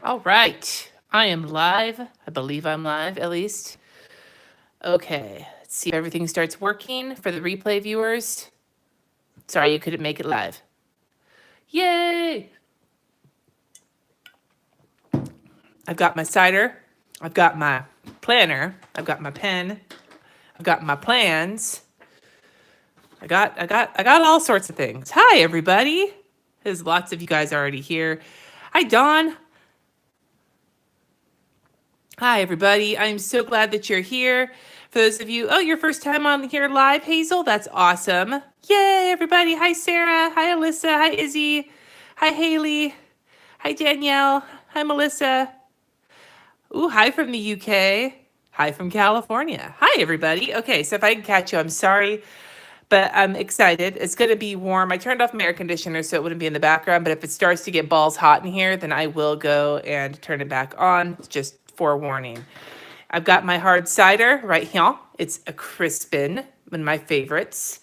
All right. I am live. I believe I'm live, at least. Okay. Let's see if everything starts working for the replay viewers. Sorry you couldn't make it live. Yay! I've got my cider. I've got my planner. I've got my pen. I've got my plans. I got all sorts of things. Hi, everybody. There's lots of you guys already here. Hi, Dawn. Hi, everybody. I'm so glad that you're here. For those of you, your first time on here live, Hazel, that's awesome. Yay, everybody. Hi, Sarah. Hi, Alyssa. Hi, Izzy. Hi, Haley. Hi, Danielle. Hi, Melissa. Ooh, hi from the UK. Hi from California. Hi, everybody. Okay, so if I can catch you, I'm sorry, but I'm excited. It's going to be warm. I turned off my air conditioner so it wouldn't be in the background, but if it starts to get balls hot in here, then I will go and turn it back on, just forewarning. I've got my hard cider right here. It's a Crispin, one of my favorites.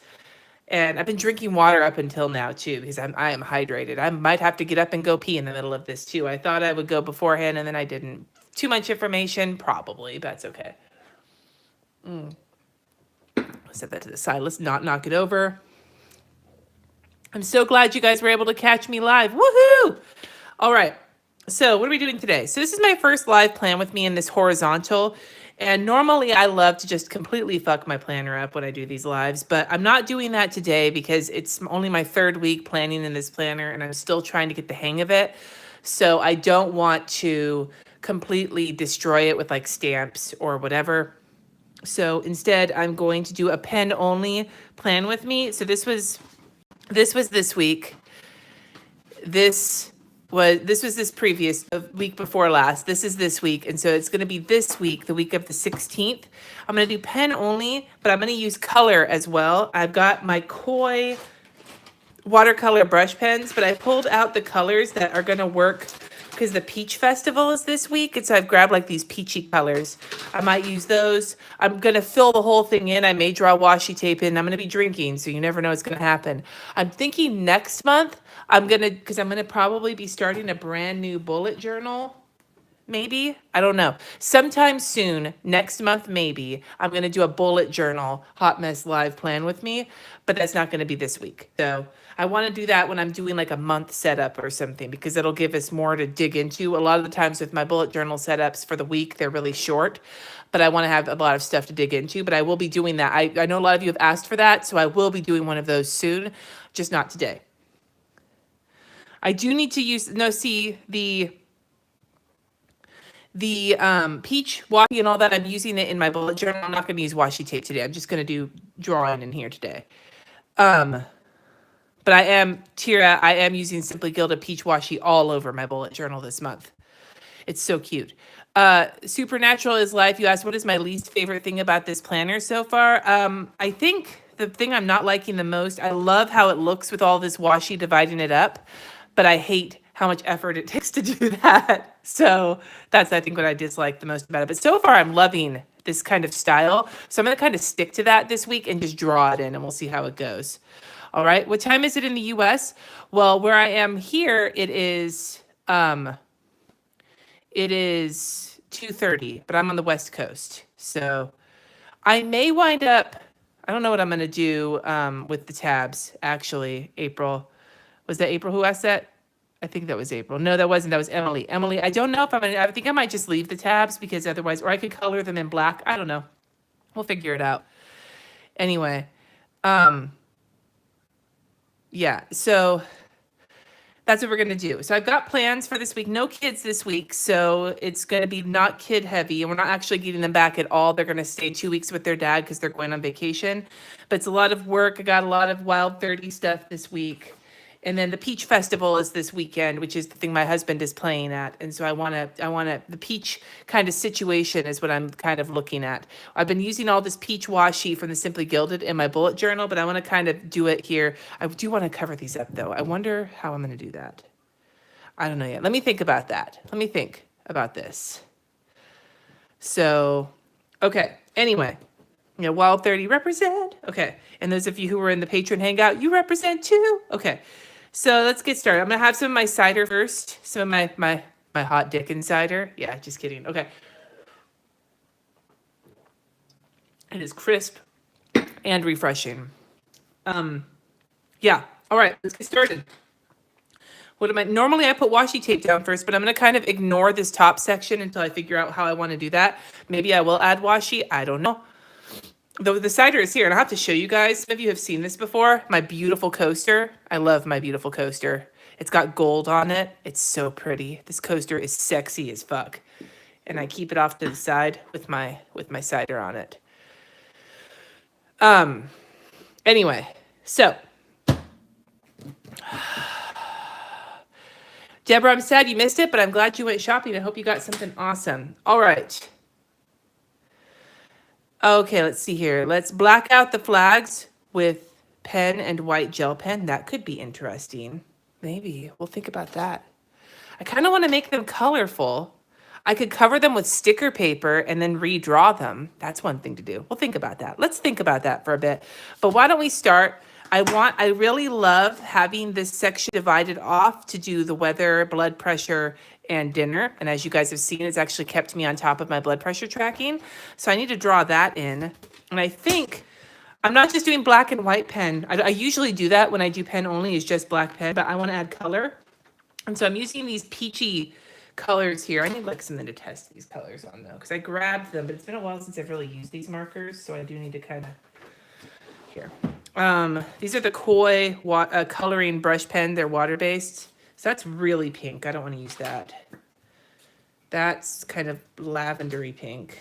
And I've been drinking water up until now too, because I am hydrated. I might have to get up and go pee in the middle of this too. I thought I would go beforehand and then I didn't. Too much information? Probably, but that's okay. Set that to the side. Let's not knock it over. I'm so glad you guys were able to catch me live. Woohoo! All right. So what are we doing today? So this is my first live plan with me in this horizontal. And normally I love to just completely fuck my planner up when I do these lives, but I'm not doing that today because it's only my third week planning in this planner and I'm still trying to get the hang of it. So I don't want to completely destroy it with like stamps or whatever. So instead I'm going to do a pen only plan with me. So this this week. This was this previous week before last. This is this week. And so it's going to be this week, the week of the 16th. I'm going to do pen only, but I'm going to use color as well. I've got my Koi watercolor brush pens, but I pulled out the colors that are going to work because the Peach Festival is this week. And so I've grabbed like these peachy colors. I might use those. I'm going to fill the whole thing in. I may draw washi tape in. I'm going to be drinking, so you never know what's going to happen. I'm thinking next month, because I'm going to probably be starting a brand new bullet journal. Maybe, I don't know. Sometime soon, next month, maybe, I'm going to do a bullet journal hot mess live plan with me, but that's not going to be this week. So I want to do that when I'm doing like a month setup or something, because it'll give us more to dig into. A lot of the times with my bullet journal setups for the week, they're really short, but I want to have a lot of stuff to dig into, but I will be doing that. I know a lot of you have asked for that, so I will be doing one of those soon, just not today. I do need to use, no, see, the peach washi and all that, I'm using it in my bullet journal. I'm not going to use washi tape today. I'm just going to do drawing in here today. But Tira, I am using Simply Gilded peach washi all over my bullet journal this month. It's so cute. Supernatural is Life. You asked, what is my least favorite thing about this planner so far? I think the thing I'm not liking the most, I love how it looks with all this washi dividing it up, but I hate how much effort it takes to do that. So that's, I think, what I dislike the most about it. But so far, I'm loving this kind of style. So I'm going to kind of stick to that this week and just draw it in, and we'll see how it goes. All right. What time is it in the U.S.? Well, where I am here, it is 2:30, but I'm on the West Coast. So I may wind up, I don't know what I'm going to do with the tabs, actually. April. Was that April who asked that? I think that was April. No, that wasn't. That was Emily. Emily, I don't know if I think I might just leave the tabs because otherwise, or I could color them in black. I don't know. We'll figure it out. Anyway, yeah, so that's what we're going to do. So I've got plans for this week. No kids this week, so it's going to be not kid heavy, and we're not actually getting them back at all. They're going to stay 2 weeks with their dad because they're going on vacation. But it's a lot of work. I got a lot of Wild 30 stuff this week. And then the Peach Festival is this weekend, which is the thing my husband is playing at. And so the peach kind of situation is what I'm kind of looking at. I've been using all this peach washi from the Simply Gilded in my bullet journal, but I want to kind of do it here. I do want to cover these up though. I wonder how I'm going to do that. I don't know yet. Let me think about that. Let me think about this. So, okay. Anyway, Wild 30 represent. Okay. And those of you who were in the patron hangout, you represent too. Okay. So let's get started. I'm going to have some of my cider first, some of my My hot dick insider. Yeah, just kidding. Okay. It is crisp and refreshing. Yeah. All right, let's get started. What am I? Normally I put washi tape down first, but I'm going to kind of ignore this top section until I figure out how I want to do that. Maybe I will add washi. I don't know. Though the cider is here, and I'll have to show you guys. Some of you have seen this before. My beautiful coaster. I love my beautiful coaster. It's got gold on it. It's so pretty. This coaster is sexy as fuck. And I keep it off to the side with my cider on it. Anyway, so Deborah, I'm sad you missed it, but I'm glad you went shopping. I hope you got something awesome. All right. Okay, let's see here. Let's black out the flags with pen and white gel pen. That could be interesting. Maybe. We'll think about that. I kind of want to make them colorful. I could cover them with sticker paper and then redraw them. That's one thing to do. We'll think about that. Let's think about that for a bit. But why don't we start? I really love having this section divided off to do the weather, blood pressure, and dinner. And as you guys have seen, it's actually kept me on top of my blood pressure tracking. So I need to draw that in. And I think I'm not just doing black and white pen. I usually do that when I do pen only, is just black pen, but I want to add color. And so I'm using these peachy colors here. I need like something to test these colors on though, because I grabbed them, but it's been a while since I've really used these markers. So I do need to kind of, here. These are the Koi coloring brush pen. They're water-based. So that's really pink. I don't want to use that. That's kind of lavendery pink.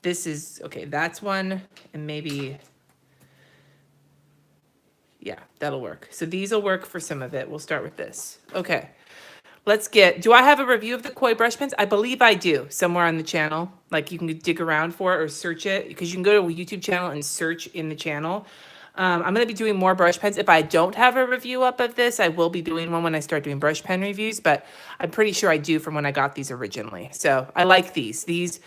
This is, okay, that's one. And maybe, yeah, that'll work. So these will work for some of it. We'll start with this. Okay. Let's get, do I have a review of the Koi brush pens? I believe I do, somewhere on the channel. Like you can dig around for it or search it, because you can go to a YouTube channel and search in the channel. I'm going to be doing more brush pens. If I don't have a review up of this, I will be doing one when I start doing brush pen reviews, but I'm pretty sure I do from when I got these originally. So I like these. These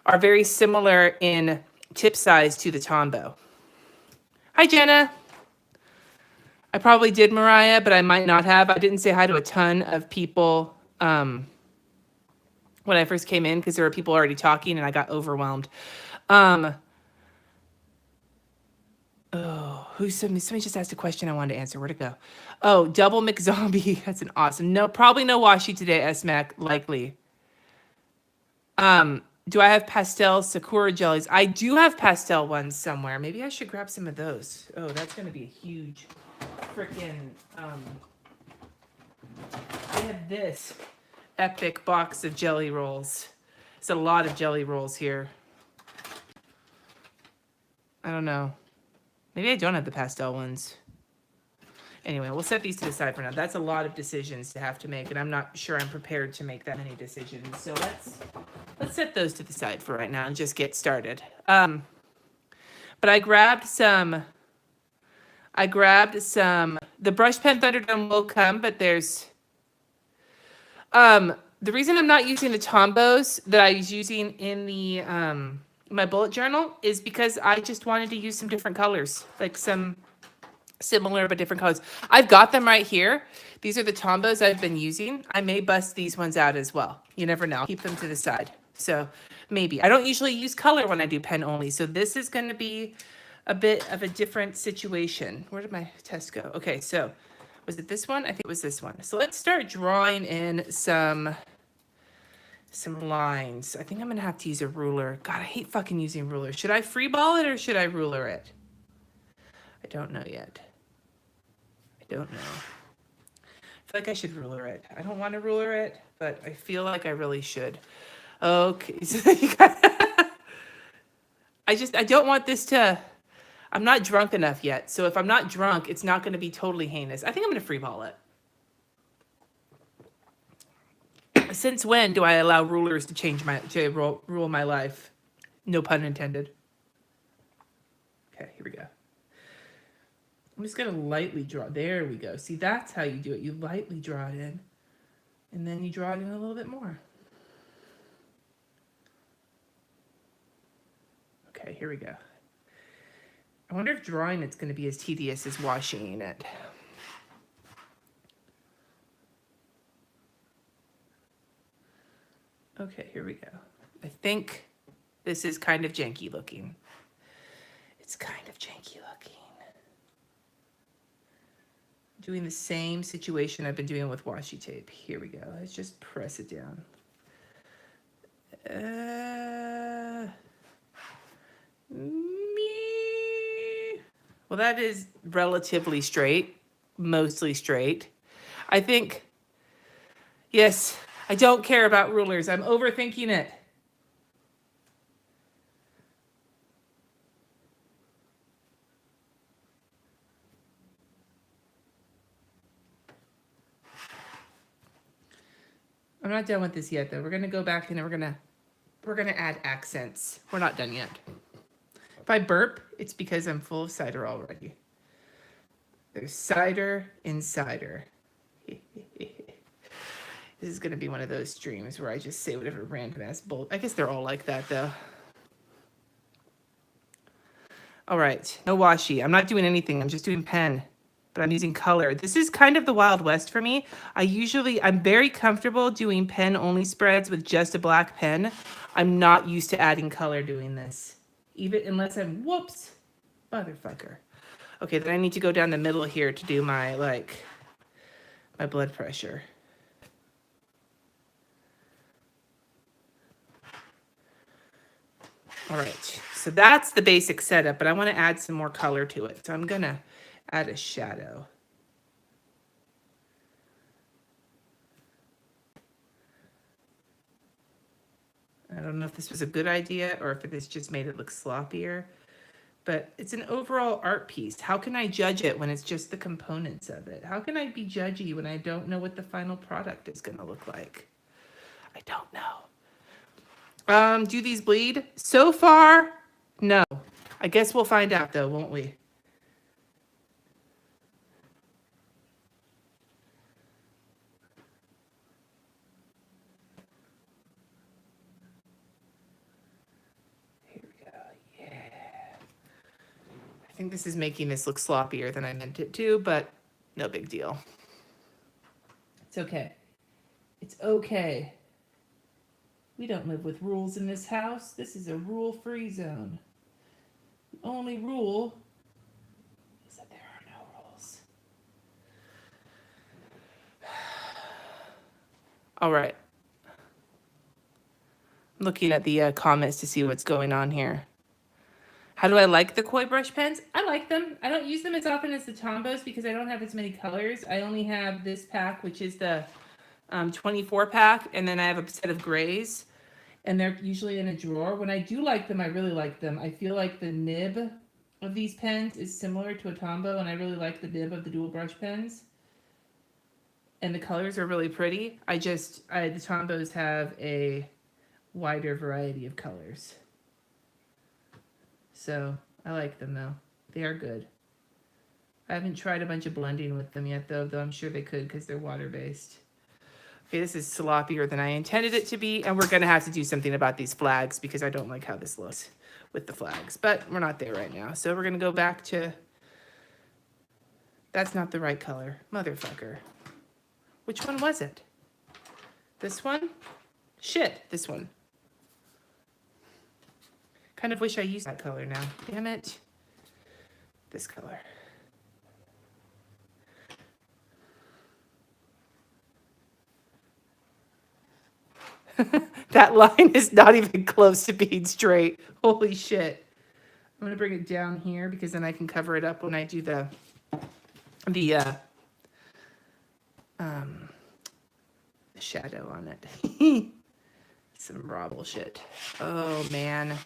are very similar in tip size to the Tombow. Hi, Jenna. I probably did, Mariah, but I might not have. I didn't say hi to a ton of people when I first came in because there were people already talking and I got overwhelmed. Oh, somebody just asked a question I wanted to answer. Where'd it go? Oh, double McZombie. That's an awesome. No, probably no washi today, S-Mac, likely. Do I have pastel Sakura jellies? I do have pastel ones somewhere. Maybe I should grab some of those. Oh, that's going to be a huge freaking, I have this epic box of jelly rolls. It's a lot of jelly rolls here. I don't know. Maybe I don't have the pastel ones. Anyway, we'll set these to the side for now. That's a lot of decisions to have to make, and I'm not sure I'm prepared to make that many decisions. So let's set those to the side for right now and just get started. But I grabbed some, the brush pen Thunderdome will come, but there's, the reason I'm not using the Tombows that I was using in the, my bullet journal is because I just wanted to use some different colors, like some similar but different colors. I've got them right here. These are the Tombows I've been using. I may bust these ones out as well. You never know. I'll keep them to the side. So maybe. I don't usually use color when I do pen only. So this is going to be a bit of a different situation. Where did my test go? Okay, so was it this one? I think it was this one. So let's start drawing in some lines. I think I'm going to have to use a ruler. God, I hate fucking using rulers. Should I freeball it or should I ruler it? I don't know yet. I don't know. I feel like I should ruler it. I don't want to ruler it, but I feel like I really should. Okay. So you got I don't want this to, I'm not drunk enough yet. So if I'm not drunk, it's not going to be totally heinous. I think I'm going to freeball it. Since when do I allow rulers to change rule my life? No pun intended. Okay, here we go. I'm just going to lightly draw. There we go. See, that's how you do it. You lightly draw it in, and then you draw it in a little bit more. Okay, here we go. I wonder if drawing it's going to be as tedious as washing it. Okay, here we go. I think this is kind of janky looking. It's kind of janky looking. Doing the same situation I've been doing with washi tape. Here we go. Let's just press it down. Well, that is relatively straight, mostly straight. I think, yes, I don't care about rulers. I'm overthinking it. I'm not done with this yet, though. We're gonna go back and we're gonna add accents. We're not done yet. If I burp, it's because I'm full of cider already. There's cider in cider. This is gonna be one of those streams where I just say whatever random ass bull. I guess they're all like that, though. All right, no washi. I'm not doing anything. I'm just doing pen, but I'm using color. This is kind of the Wild West for me. I'm very comfortable doing pen only spreads with just a black pen. I'm not used to adding color doing this, even unless I'm, whoops, motherfucker. Okay, then I need to go down the middle here to do my, like, my blood pressure. All right, so that's the basic setup, but I want to add some more color to it. So I'm gonna add a shadow. I don't know if this was a good idea or if this just made it look sloppier, but it's an overall art piece. How can I judge it when it's just the components of it? How can I be judgy when I don't know what the final product is gonna look like? I don't know. Do these bleed? So far, no. I guess we'll find out though, won't we? Here we go, yeah. I think this is making this look sloppier than I meant it to, but no big deal. It's okay. It's okay. We don't live with rules in this house. This is a rule-free zone. The only rule is that there are no rules. All right. I'm looking at the comments to see what's going on here. How do I like the koi brush pens? I like them. I don't use them as often as the Tombos because I don't have as many colors. I only have this pack, which is the 24 pack, and then I have a set of grays, and they're usually in a drawer. When I do like them, I really like them. I feel like the nib of these pens is similar to a Tombow, and I really like the nib of the dual brush pens. And the colors are really pretty. The Tombows have a wider variety of colors. So I like them though. They are good. I haven't tried a bunch of blending with them yet though I'm sure they could because they're water-based. Okay, this is sloppier than I intended it to be, and we're gonna have to do something about these flags because I don't like how this looks with the flags, but we're not there right now. So we're gonna go back to, that's not the right color, motherfucker. Which one was it? This one? Shit, this one. Kind of wish I used that color now. Damn it. This color. That line is not even close to being straight. Holy shit. I'm gonna bring it down here because then I can cover it up when I do the shadow on it. Some raw bullshit. Oh man.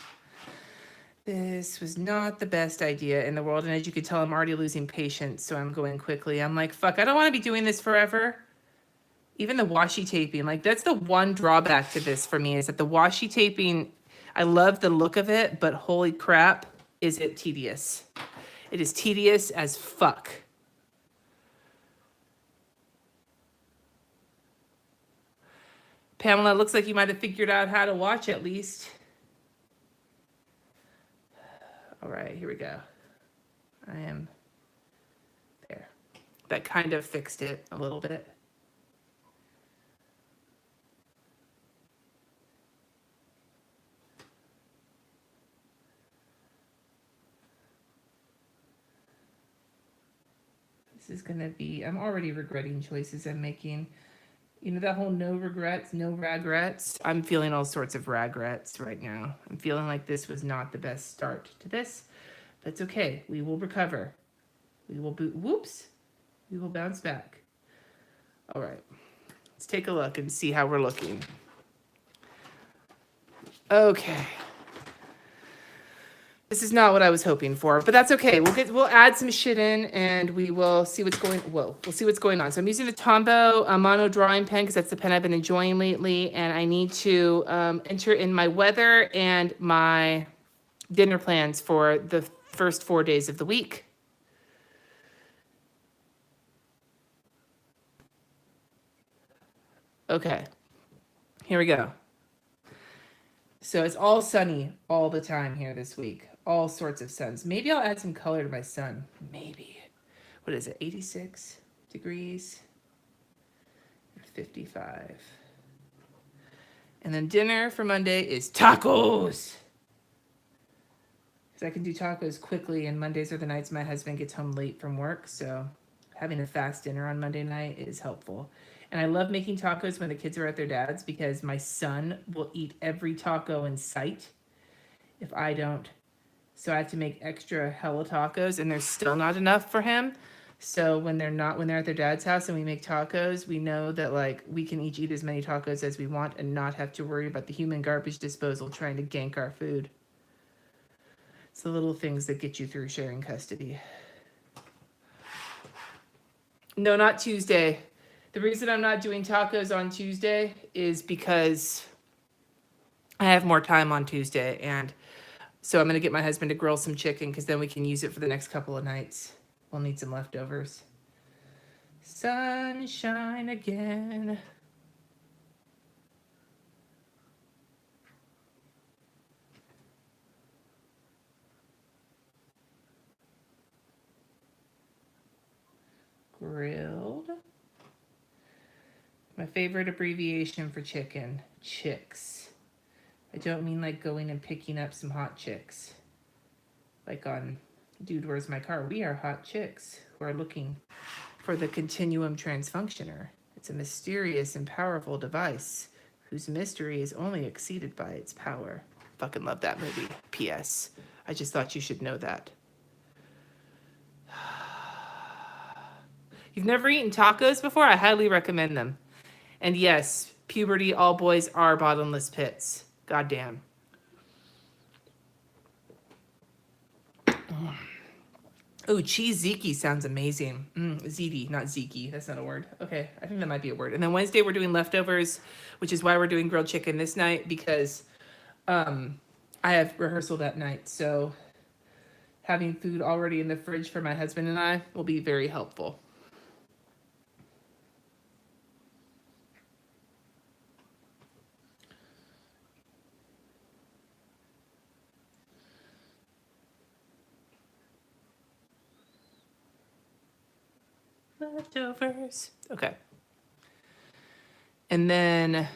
This was not the best idea in the world, and as you can tell, I'm already losing patience, so I'm going quickly. I'm like, fuck, I don't want to be doing this forever. Even the washi taping, like that's the one drawback to this for me, is that the washi taping, I love the look of it, but holy crap, is it tedious. It is tedious as fuck. Pamela, looks like you might have figured out how to watch at least. All right, here we go. I am there. That kind of fixed it a little bit. This is going to be, I'm already regretting choices I'm making. You know, that whole no regrets, no regrets. I'm feeling all sorts of regrets right now. I'm feeling like this was not the best start to this. That's okay. We will recover. We will whoops. We will bounce back. All right. Let's take a look and see how we're looking. Okay. This is not what I was hoping for, but that's okay. We'll add some shit in and we will see what's going. We'll see what's going on. So I'm using the Tombow mono drawing pen because that's the pen I've been enjoying lately, and I need to enter in my weather and my dinner plans for the first 4 days of the week. Okay, here we go. So it's all sunny all the time here this week. All sorts of suns. Maybe I'll add some color to my sun. Maybe. What is it? 86 degrees. 55. And then dinner for Monday is tacos. Because I can do tacos quickly, and Mondays are the nights my husband gets home late from work. So having a fast dinner on Monday night is helpful. And I love making tacos when the kids are at their dad's because my son will eat every taco in sight if I don't. So I have to make extra hella tacos, and there's still not enough for him. So when they're at their dad's house and we make tacos, we know that like we can each eat as many tacos as we want and not have to worry about the human garbage disposal trying to gank our food. It's the little things that get you through sharing custody. No, not Tuesday. The reason I'm not doing tacos on Tuesday is because I have more time on Tuesday, and so I'm going to get my husband to grill some chicken because then we can use it for the next couple of nights. We'll need some leftovers. Sunshine again. Grilled. My favorite abbreviation for chicken, chicks. I don't mean like going and picking up some hot chicks. Like on Dude, Where's My Car? We are hot chicks who are looking for the continuum transfunctioner. It's a mysterious and powerful device whose mystery is only exceeded by its power. Fucking love that movie. P.S. I just thought you should know that. You've never eaten tacos before? I highly recommend them. And yes, puberty, all boys are bottomless pits. Goddamn. Oh, cheese ziti sounds amazing. Ziti, not ziki. That's not a word. Okay, I think that might be a word. And then Wednesday we're doing leftovers, which is why we're doing grilled chicken this night because I have rehearsal that night. So having food already in the fridge for my husband and I will be very helpful. Leftovers. Okay. And then,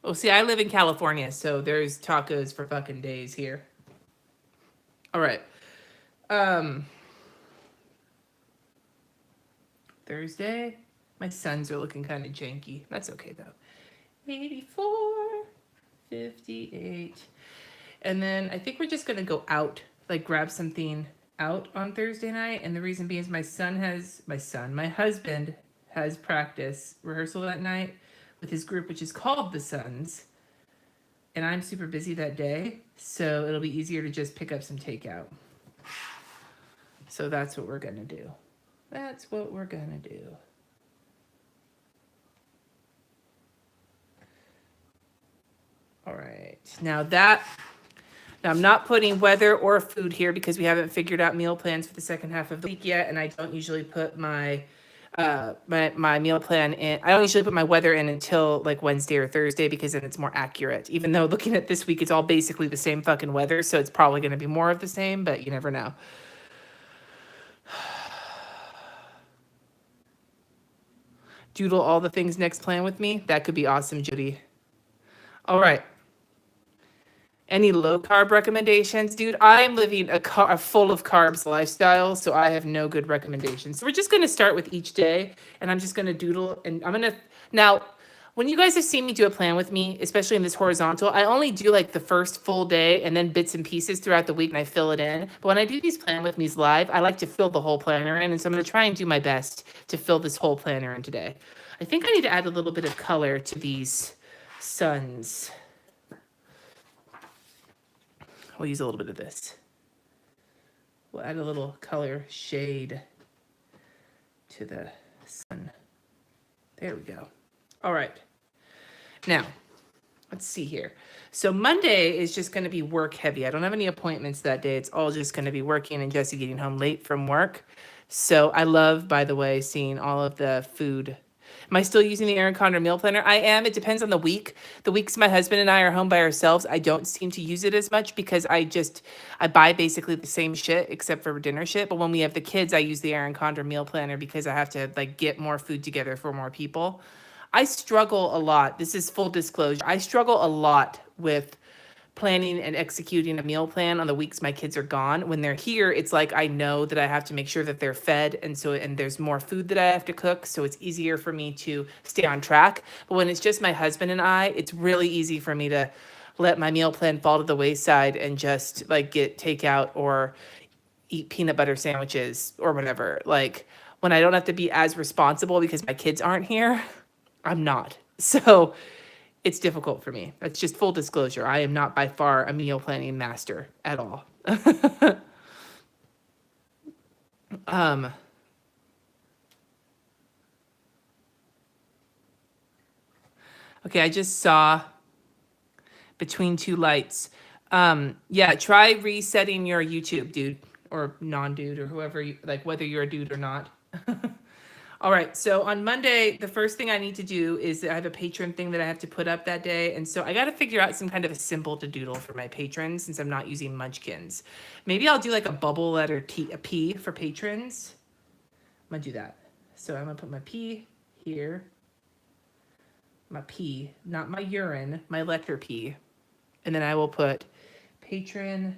oh, see, I live in California, so there's tacos for fucking days here. All right. Thursday. My sons are looking kind of janky. That's okay, though. 84, 58. And then I think we're just going to go out, like grab something out on Thursday night. And the reason being is my husband has practice rehearsal that night with his group, which is called The Sons. And I'm super busy that day. So it'll be easier to just pick up some takeout. So that's what we're going to do. That's what we're going to do. All right. Now I'm not putting weather or food here because we haven't figured out meal plans for the second half of the week yet, and I don't usually put my meal plan in. I don't usually put my weather in until like Wednesday or Thursday because then it's more accurate. Even though looking at this week, it's all basically the same fucking weather, so it's probably going to be more of the same, but you never know. Doodle all the things next plan with me. That could be awesome, Judy. All right. Any low carb recommendations? Dude, I'm living a full of carbs lifestyle, so I have no good recommendations. So we're just going to start with each day, and I'm just going to doodle. And I'm going to, now, when you guys have seen me do a plan with me, especially in this horizontal, I only do like the first full day and then bits and pieces throughout the week and I fill it in. But when I do these plan with me's live, I like to fill the whole planner in. And so I'm going to try and do my best to fill this whole planner in today. I think I need to add a little bit of color to these suns. We'll use a little bit of this. We'll add a little color shade to the sun. There we go. All right. Now, let's see here. So Monday is just going to be work heavy. I don't have any appointments that day. It's all just going to be working and Jesse getting home late from work. So I love, by the way, seeing all of the food. Am I still using the Erin Condren meal planner? I am. It depends on the week. The weeks my husband and I are home by ourselves, I don't seem to use it as much because I buy basically the same shit except for dinner shit. But when we have the kids, I use the Erin Condren meal planner because I have to like get more food together for more people. I struggle a lot. This is full disclosure. I struggle a lot with planning and executing a meal plan on the weeks my kids are gone. When they're here, it's like I know that I have to make sure that they're fed and there's more food that I have to cook, so it's easier for me to stay on track. But when it's just my husband and I, it's really easy for me to let my meal plan fall to the wayside and just like get takeout or eat peanut butter sandwiches or whatever. Like when I don't have to be as responsible because my kids aren't here, I'm not. So it's difficult for me. That's just full disclosure. I am not by far a meal planning master at all. Okay, I just saw Between Two Lights. Yeah, try resetting your YouTube, dude, or non-dude, or whoever you like, whether you're a dude or not. All right, so on Monday, the first thing I need to do is I have a patron thing that I have to put up that day. And so I got to figure out some kind of a symbol to doodle for my patrons since I'm not using munchkins. Maybe I'll do like a bubble letter T, a P for patrons. I'm going to do that. So I'm going to put my P here. My P, not my urine, my letter P. And then I will put patron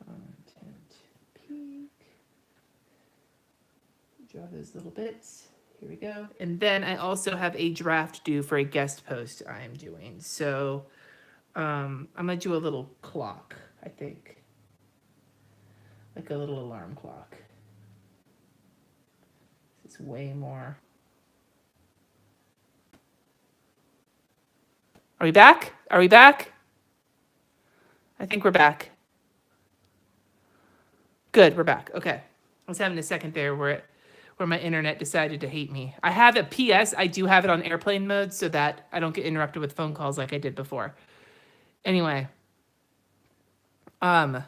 content P. Draw those little bits. Here we go. And then I also have a draft due for a guest post I'm doing. So I'm going to do a little clock, I think. Like a little alarm clock. It's way more. Are we back? Are we back? I think we're back. Good, we're back. Okay. I was having a second there where my internet decided to hate me. I have a PS. I do have it on airplane mode so that I don't get interrupted with phone calls like I did before. Anyway. Yeah,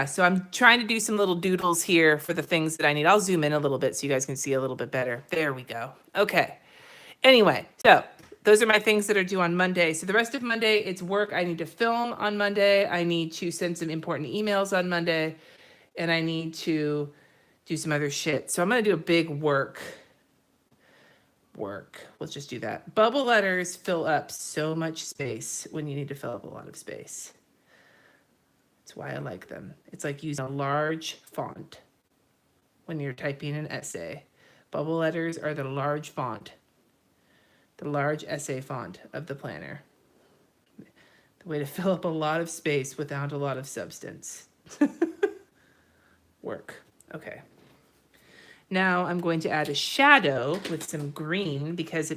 so I'm trying to do some little doodles here for the things that I need. I'll zoom in a little bit so you guys can see a little bit better. There we go. Okay. Anyway, so those are my things that are due on Monday. So the rest of Monday, it's work. I need to film on Monday. I need to send some important emails on Monday. And I need to do some other shit. So I'm going to do a big work. Let's just do that. Bubble letters fill up so much space when you need to fill up a lot of space. That's why I like them. It's like using a large font when you're typing an essay. Bubble letters are the large font. The large essay font of the planner. The way to fill up a lot of space without a lot of substance. Work. Okay. Now I'm going to add a shadow with some green because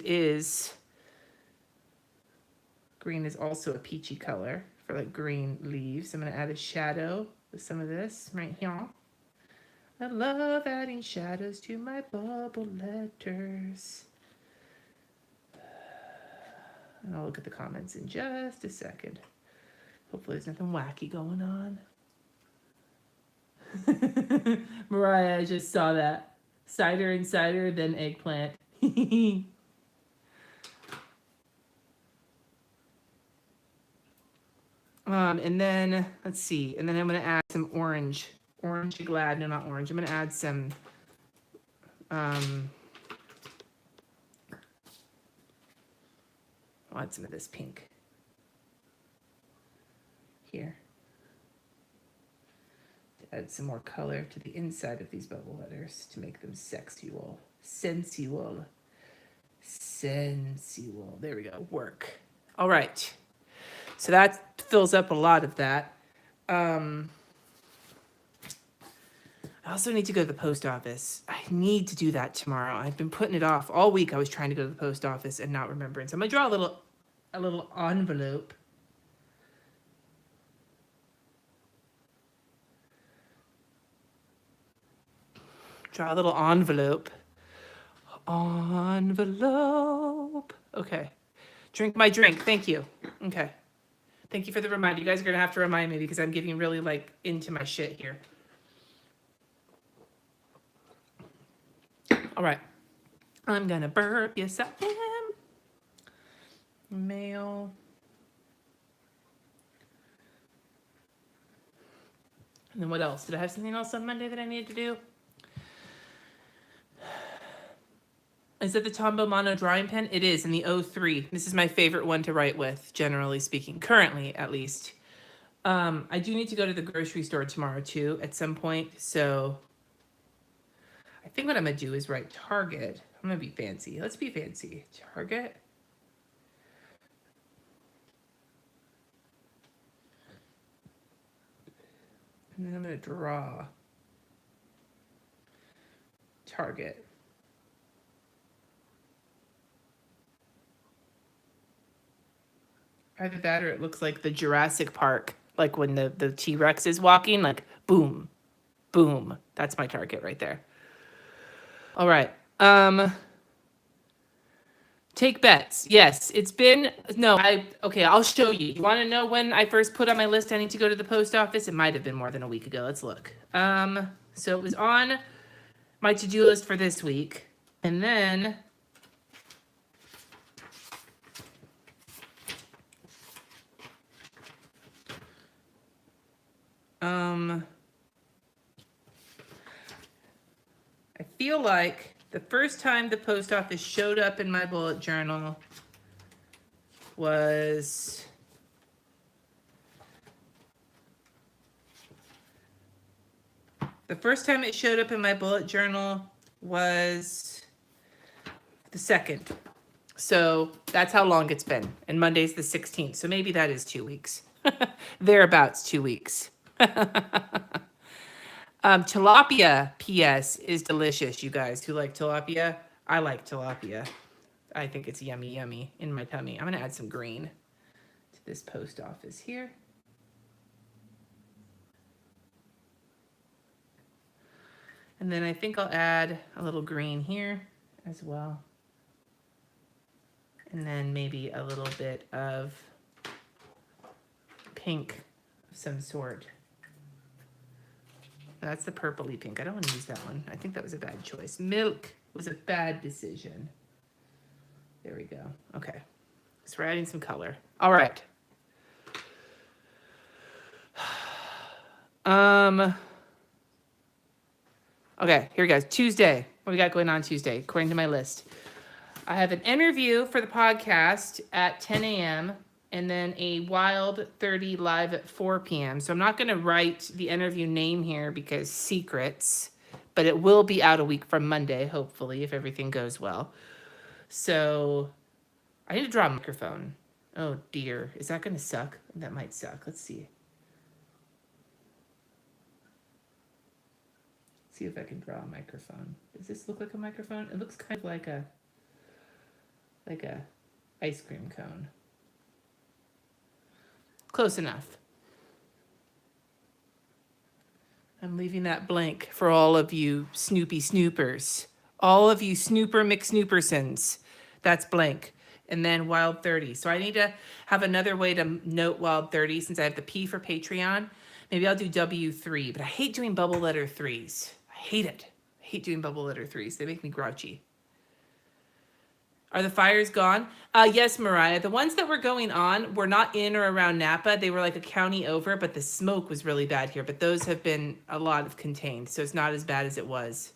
green is also a peachy color for like green leaves. I'm going to add a shadow with some of this right here. I love adding shadows to my bubble letters. And I'll look at the comments in just a second. Hopefully there's nothing wacky going on. Mariah, I just saw that. Cider and cider, then eggplant. And then, let's see. And then I'm going to add some orange. Orange glad. No, not orange. I'm going to add some... want some of this pink. Here. To add some more color to the inside of these bubble letters to make them sexual. Sensual. Sensual. There we go. Work. All right. So that fills up a lot of that. I also need to go to the post office. I need to do that tomorrow. I've been putting it off all week. I was trying to go to the post office and not remembering. So I'm gonna draw a little envelope. Draw a little envelope. Envelope. Okay. Drink my drink. Thank you. Okay. Thank you for the reminder. You guys are gonna have to remind me because I'm getting really like into my shit here. All right. I'm gonna burp. Yes, I am. Mail. And then what else? Did I have something else on Monday that I needed to do? Is it the Tombow Mono drawing pen? It is in the 03. This is my favorite one to write with, generally speaking, currently at least. I do need to go to the grocery store tomorrow too at some point. So I think what I'm gonna do is write Target. I'm gonna be fancy. Let's be fancy. Target. And then I'm gonna draw Target. Either that or it looks like the Jurassic Park, like when the T-Rex is walking, like boom, boom. That's my Target right there. All right. Take bets. Yes, it's been, no, okay, I'll show you. You want to know when I first put on my list I need to go to the post office? It might have been more than a week ago. Let's look. So it was on my to-do list for this week. And then I feel like the first time the post office showed up in my bullet journal was the 2nd. So that's how long it's been. And Monday's the 16th. So maybe that is 2 weeks. Thereabouts 2 weeks. Tilapia, P.S., is delicious, you guys who like tilapia. I like tilapia. I think it's yummy, yummy in my tummy. I'm going to add some green to this post office here. And then I think I'll add a little green here as well. And then maybe a little bit of pink of some sort. That's the purpley pink. I don't want to use that one. I think that was a bad choice. Milk was a bad decision. There we go. Okay. So we're adding some color. All right. Okay, here we go. Tuesday. What we got going on Tuesday, according to my list? I have an interview for the podcast at 10 a.m. and then a Wild 30 live at 4 p.m. So I'm not going to write the interview name here because secrets, but it will be out a week from Monday, hopefully, if everything goes well. So I need to draw a microphone. Oh, dear. Is that going to suck? That might suck. Let's see. See if I can draw a microphone. Does this look like a microphone? It looks kind of like a ice cream cone. Close enough. I'm leaving that blank for all of you Snoopy Snoopers. All of you Snooper McSnoopersons. That's blank. And then Wild 30. So I need to have another way to note Wild 30 since I have the P for Patreon. Maybe I'll do W3, but I hate doing bubble letter 3s. I hate it. I hate doing bubble letter 3s. They make me grouchy. Are the fires gone? Yes, Mariah. The ones that were going on were not in or around Napa. They were like a county over, but the smoke was really bad here. But those have been a lot of contained, so it's not as bad as it was.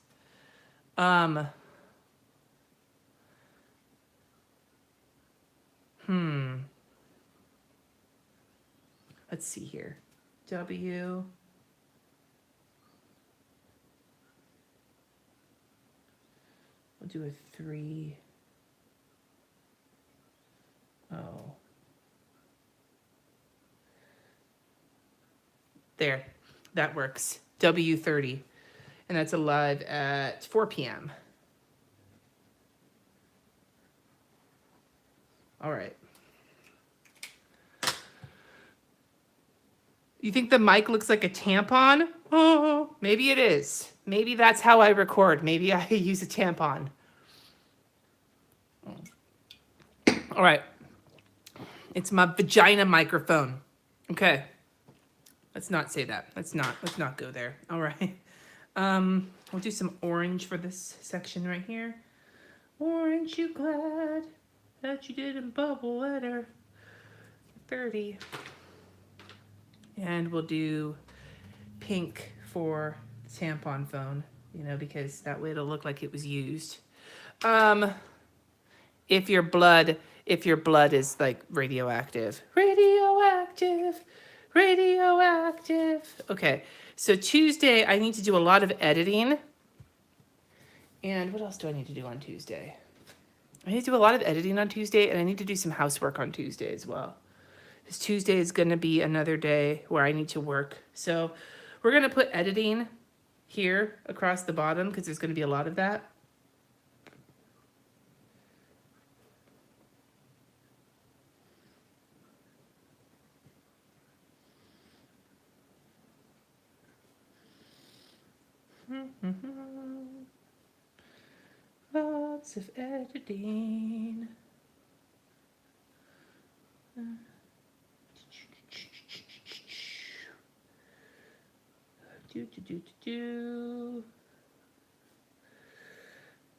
Let's see here. W. We'll do a 3. Oh. There. That works. W30. And that's live at 4 p.m. All right. You think the mic looks like a tampon? Oh, maybe it is. Maybe that's how I record. Maybe I use a tampon. All right. It's my vagina microphone. Okay. Let's not say that. Let's not go there. All right. We'll do some orange for this section right here. Orange, you glad that you didn't bubble letter 30. And we'll do pink for the tampon phone, you know, because that way it'll look like it was used. If your blood is like radioactive. Okay, so Tuesday I need to do a lot of editing. And what else do I need to do on Tuesday? I need to do a lot of editing on Tuesday, and I need to do some housework on Tuesday as well. Because Tuesday is going to be another day where I need to work. So we're going to put editing here across the bottom because there's going to be a lot of that. Lots of editing.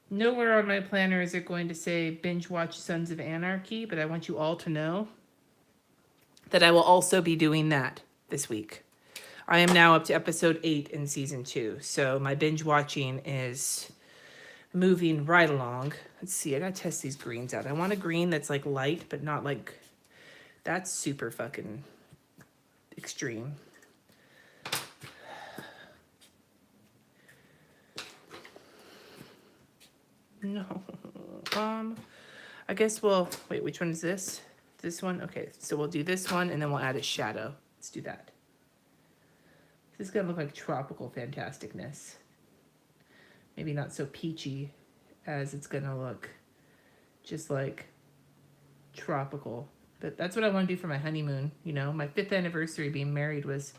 Nowhere on my planner is it going to say binge watch Sons of Anarchy, but I want you all to know that I will also be doing that this week. I am now up to episode 8 in season 2, so my binge watching is moving right along. Let's see, I gotta test these greens out. I want a green that's like light, but not like, that's super fucking extreme. No. I guess we'll, wait, which one is this? This one? Okay, so we'll do this one and then we'll add a shadow. Let's do that. This is gonna look like tropical fantasticness. Maybe not so peachy as it's gonna look just like tropical. But that's what I want to do for my honeymoon. You know, my 5th anniversary being married was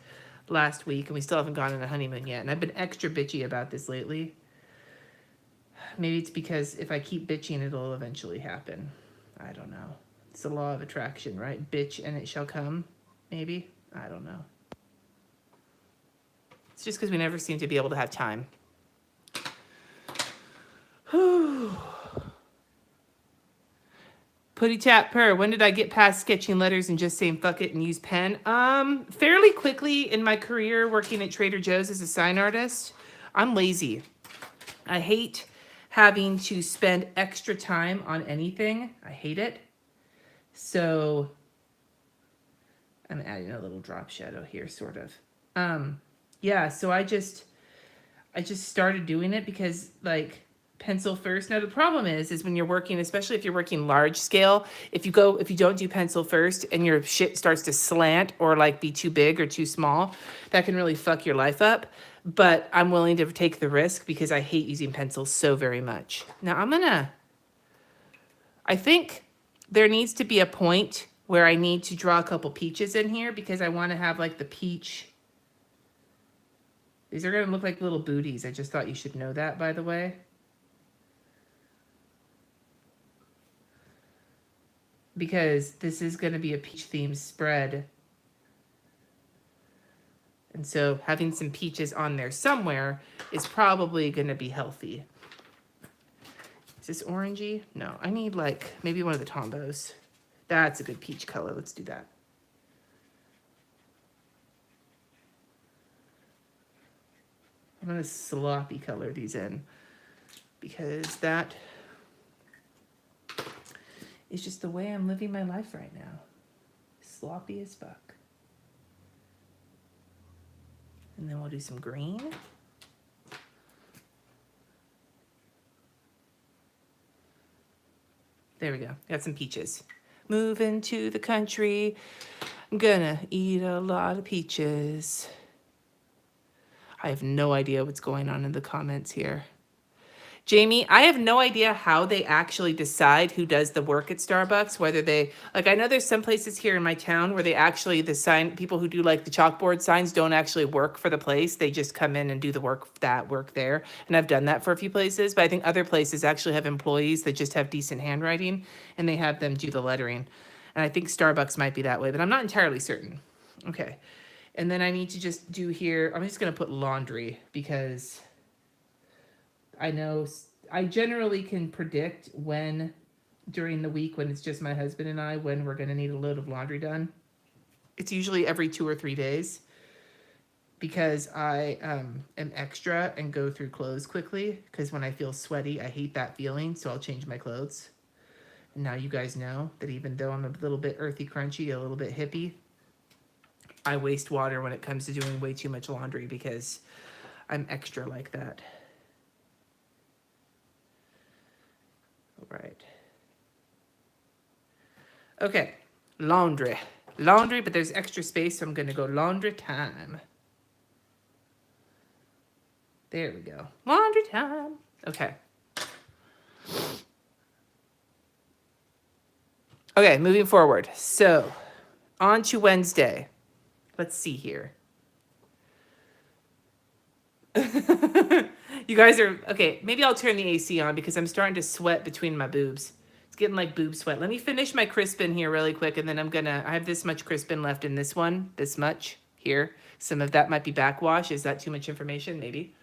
last week and we still haven't gone on a honeymoon yet. And I've been extra bitchy about this lately. Maybe it's because if I keep bitching, it'll eventually happen. I don't know. It's the law of attraction, right? Bitch and it shall come. Maybe. I don't know. It's just because we never seem to be able to have time. Putty tap purr. When did I get past sketching letters and just saying fuck it and use pen? Fairly quickly in my career working at Trader Joe's as a sign artist. I'm lazy. I hate having to spend extra time on anything. I hate it. So I'm adding a little drop shadow here, sort of. Yeah, so I just started doing it because like pencil first. Now the problem is when you're working, especially if you're working large scale, if you don't do pencil first and your shit starts to slant or like be too big or too small, that can really fuck your life up. But I'm willing to take the risk because I hate using pencils so very much. Now I think there needs to be a point where I need to draw a couple peaches in here because I want to have like the peach. These are going to look like little booties. I just thought you should know that, by the way. Because this is going to be a peach themed spread. And so having some peaches on there somewhere is probably going to be healthy. Is this orangey? No, I need like maybe one of the Tombos. That's a good peach color. Let's do that. I'm going to sloppy color these in because that It's just the way I'm living my life right now. Sloppy as fuck. And then we'll do some green. There we go. Got some peaches. Moving to the country. I'm gonna eat a lot of peaches. I have no idea what's going on in the comments here. Jamie, I have no idea how they actually decide who does the work at Starbucks, whether they, like, I know there's some places here in my town where they actually, people who do like the chalkboard signs don't actually work for the place. They just come in and do the work there. And I've done that for a few places, but I think other places actually have employees that just have decent handwriting and they have them do the lettering. And I think Starbucks might be that way, but I'm not entirely certain. Okay. And then I need to just do here, I'm just going to put laundry because I know I generally can predict when during the week when it's just my husband and I, when we're going to need a load of laundry done. It's usually every 2 or 3 days because I am extra and go through clothes quickly because when I feel sweaty, I hate that feeling. So I'll change my clothes. And now you guys know that even though I'm a little bit earthy, crunchy, a little bit hippie, I waste water when it comes to doing way too much laundry because I'm extra like that. All right. Okay, laundry, but there's extra space, so I'm going to go laundry time. There we go. Laundry time. Okay. Okay, moving forward. So, on to Wednesday. Let's see here. You guys are, okay, maybe I'll turn the AC on because I'm starting to sweat between my boobs. It's getting like boob sweat. Let me finish my Crispin here really quick and then I have this much Crispin left in this one, this much here. Some of that might be backwash. Is that too much information? Maybe.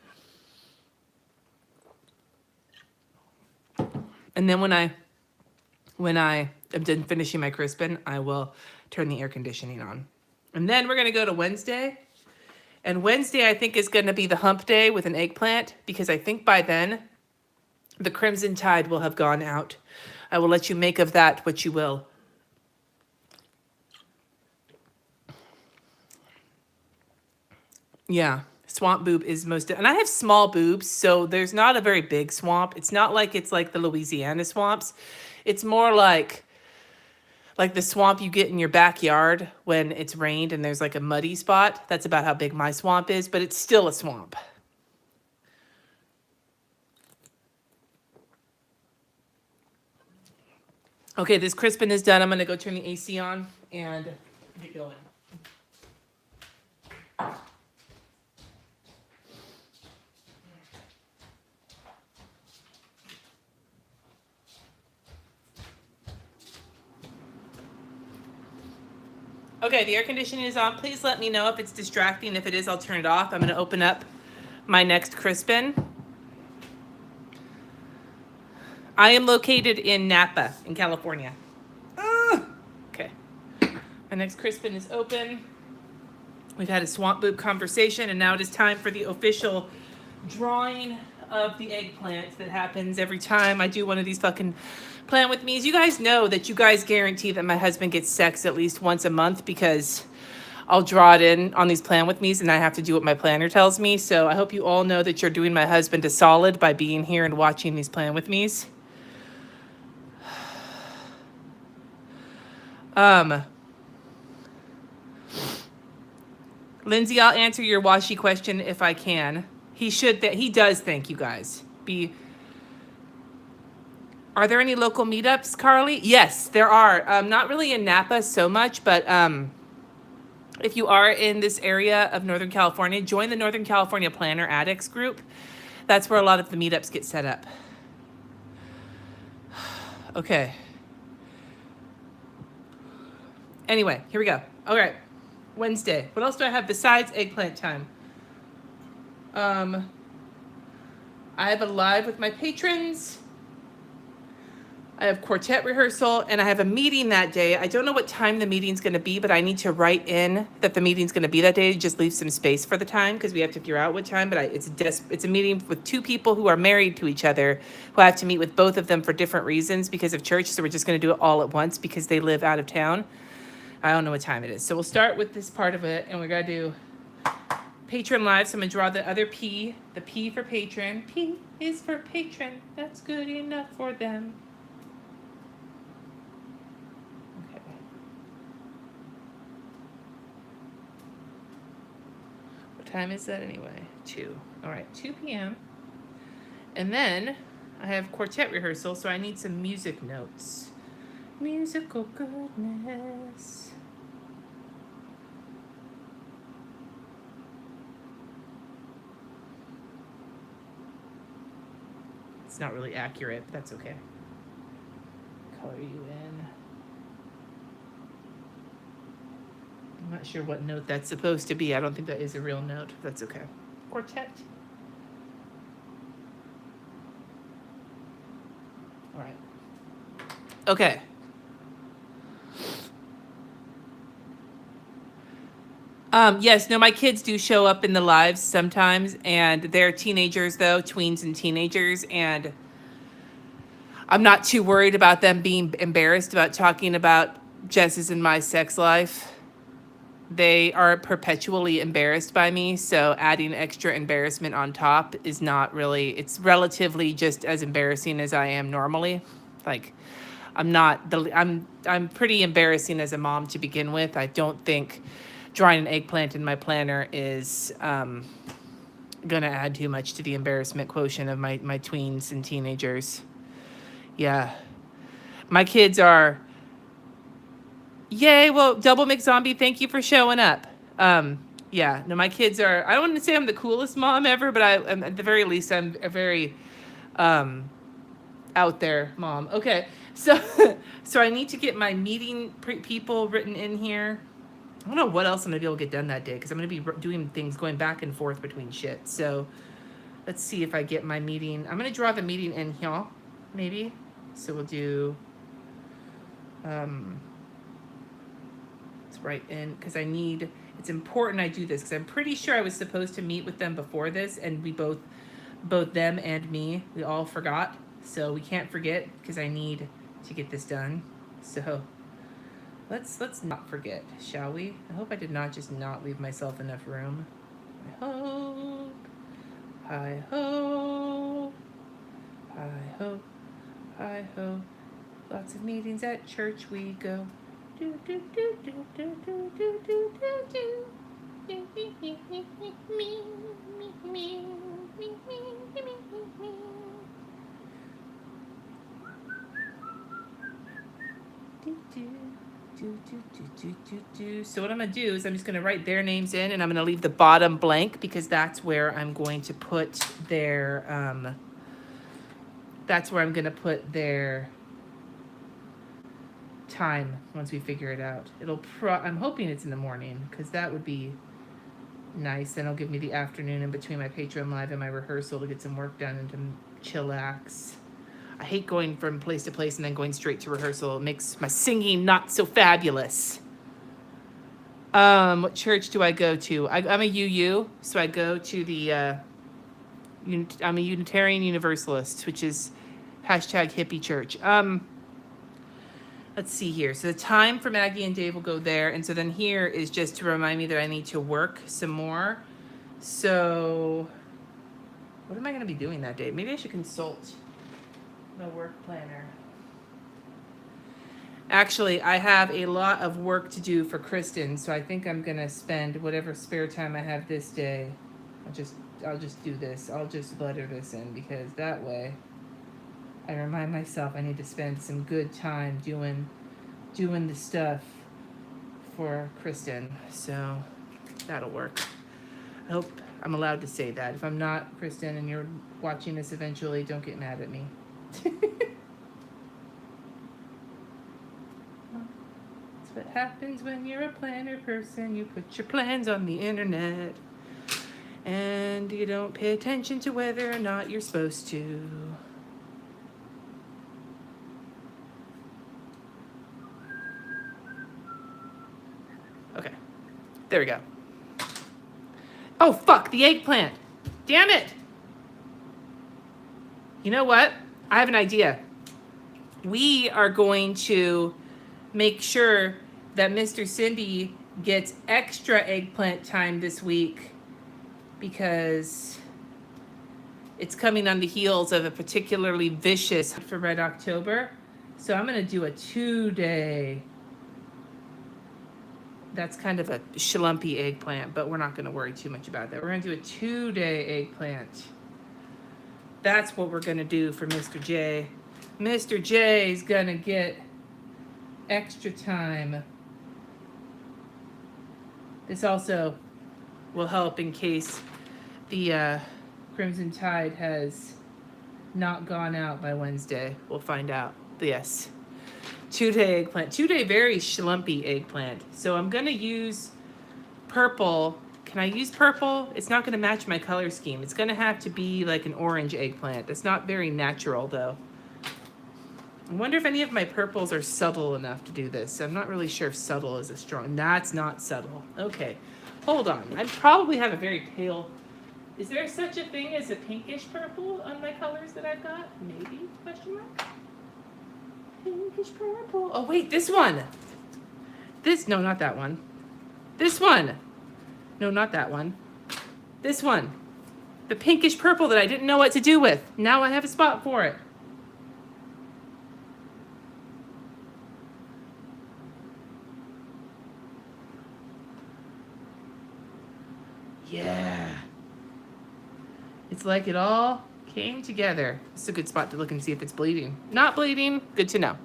And then when I am done finishing my Crispin, I will turn the air conditioning on. And then we're going to go to Wednesday. And Wednesday, I think, is going to be the hump day with an eggplant because I think by then the crimson tide will have gone out. I will let you make of that what you will. Yeah, swamp boob is most, and I have small boobs, so there's not a very big swamp. It's not like it's like the Louisiana swamps. It's more like the swamp you get in your backyard when it's rained and there's like a muddy spot. That's about how big my swamp is, but it's still a swamp. Okay, this Crispin is done. I'm going to go turn the AC on and get going. Okay, the air conditioning is on. Please let me know if it's distracting. If it is, I'll turn it off. I'm going to open up my next Crispin. I am located in Napa, in California. Okay. My next Crispin is open. We've had a swamp boob conversation, and now it is time for the official drawing of the eggplant that happens every time I do one of these fucking plan with me's. You guys know that you guys guarantee that my husband gets sex at least once a month because I'll draw it in on these plan with me's and I have to do what my planner tells me. So I hope you all know that you're doing my husband a solid by being here and watching these plan with me's. Lindsay, I'll answer your washi question if I can. He does, thank you guys. Are there any local meetups, Carly? Yes, there are. Not really in Napa so much, but if you are in this area of Northern California, join the Northern California Planner Addicts group. That's where a lot of the meetups get set up. Okay. Anyway, here we go. All right. Wednesday. What else do I have besides eggplant time? I have a live with my patrons. I have quartet rehearsal and I have a meeting that day. I don't know what time the meeting's going to be, but I need to write in that the meeting's going to be that day. Just leave some space for the time because we have to figure out what time. But it's a meeting with two people who are married to each other who I have to meet with both of them for different reasons because of church. So we're just going to do it all at once because they live out of town. I don't know what time it is. So we'll start with this part of it and we're going to do patron live. So I'm going to draw the other P, the P for patron. P is for patron. That's good enough for them. Time is that anyway? 2. All right, 2 p.m. And then I have quartet rehearsal, so I need some music notes. Musical goodness. It's not really accurate, but that's okay. Color you in. I'm not sure what note that's supposed to be. I don't think that is a real note. That's okay. Quartet. All right. Okay. Yes, no, my kids do show up in the lives sometimes, and they're teenagers, though, tweens and teenagers, and I'm not too worried about them being embarrassed about talking about Jess's and my sex life. They are perpetually embarrassed by me, so adding extra embarrassment on top is not really, it's relatively just as embarrassing as I am normally. Like, I'm pretty embarrassing as a mom to begin with. I don't think drawing an eggplant in my planner is gonna add too much to the embarrassment quotient of my tweens and teenagers. Yeah. My kids are, yay, well, Double McZombie, thank you for showing up. Yeah, no, my kids are, I don't want to say I'm the coolest mom ever, but I'm, at the very least, I'm a very out there mom. Okay, so so I need to get my meeting people written in here. I don't know what else I'm going to be able to get done that day because I'm going to be doing things going back and forth between shit. So let's see if I get my meeting. I'm going to draw the meeting in here, maybe. So we'll do... right in because I need, it's important I do this because I'm pretty sure I was supposed to meet with them before this and we both them and me, we all forgot, so we can't forget because I need to get this done. So let's not forget, shall we? I hope I did not just not leave myself enough room. I hope lots of meetings at church we go. So what I'm going to do is I'm just going to write their names in and I'm going to leave the bottom blank because that's where I'm going to put their time once we figure it out. I'm hoping it's in the morning because that would be nice. Then it'll give me the afternoon in between my Patreon live and my rehearsal to get some work done and to chillax. I hate going from place to place and then going straight to rehearsal. It makes my singing not so fabulous. What church do I go to? I'm a UU, so I go to the I'm a Unitarian Universalist, which is #hippie church. Let's see here. So the time for Maggie and Dave will go there. And so then here is just to remind me that I need to work some more. So what am I going to be doing that day? Maybe I should consult the work planner. Actually, I have a lot of work to do for Kristen. So I think I'm going to spend whatever spare time I have this day. I'll just do this. I'll just letter this in because that way I remind myself I need to spend some good time doing the stuff for Kristen. So that'll work. I hope I'm allowed to say that. If I'm not, Kristen, and you're watching this eventually, don't get mad at me. That's what happens when you're a planner person. You put your plans on the internet and you don't pay attention to whether or not you're supposed to. There we go. Oh, fuck, the eggplant. Damn it. You know what? I have an idea. We are going to make sure that Mr. Cindy gets extra eggplant time this week because it's coming on the heels of a particularly vicious for Red October. So I'm going to do a 2-day. That's kind of a schlumpy eggplant, but we're not going to worry too much about that. We're going to do a 2-day eggplant. That's what we're going to do for Mr. J. Mr. J is going to get extra time. This also will help in case the Crimson Tide has not gone out by Wednesday. We'll find out. Yes. 2-day eggplant. 2-day very schlumpy eggplant. So I'm going to use purple. Can I use purple? It's not going to match my color scheme. It's going to have to be like an orange eggplant. That's not very natural, though. I wonder if any of my purples are subtle enough to do this. I'm not really sure if subtle is a strong... That's not subtle. Okay. Hold on. I probably have a very pale... Is there such a thing as a pinkish purple on my colors that I've got? Maybe? Question mark? Pinkish purple. Oh, wait. This one. This... No, not that one. This one. No, not that one. This one. The pinkish purple that I didn't know what to do with. Now I have a spot for it. Yeah. It's like it all came together. It's a good spot to look and see if it's bleeding. Not bleeding. Good to know.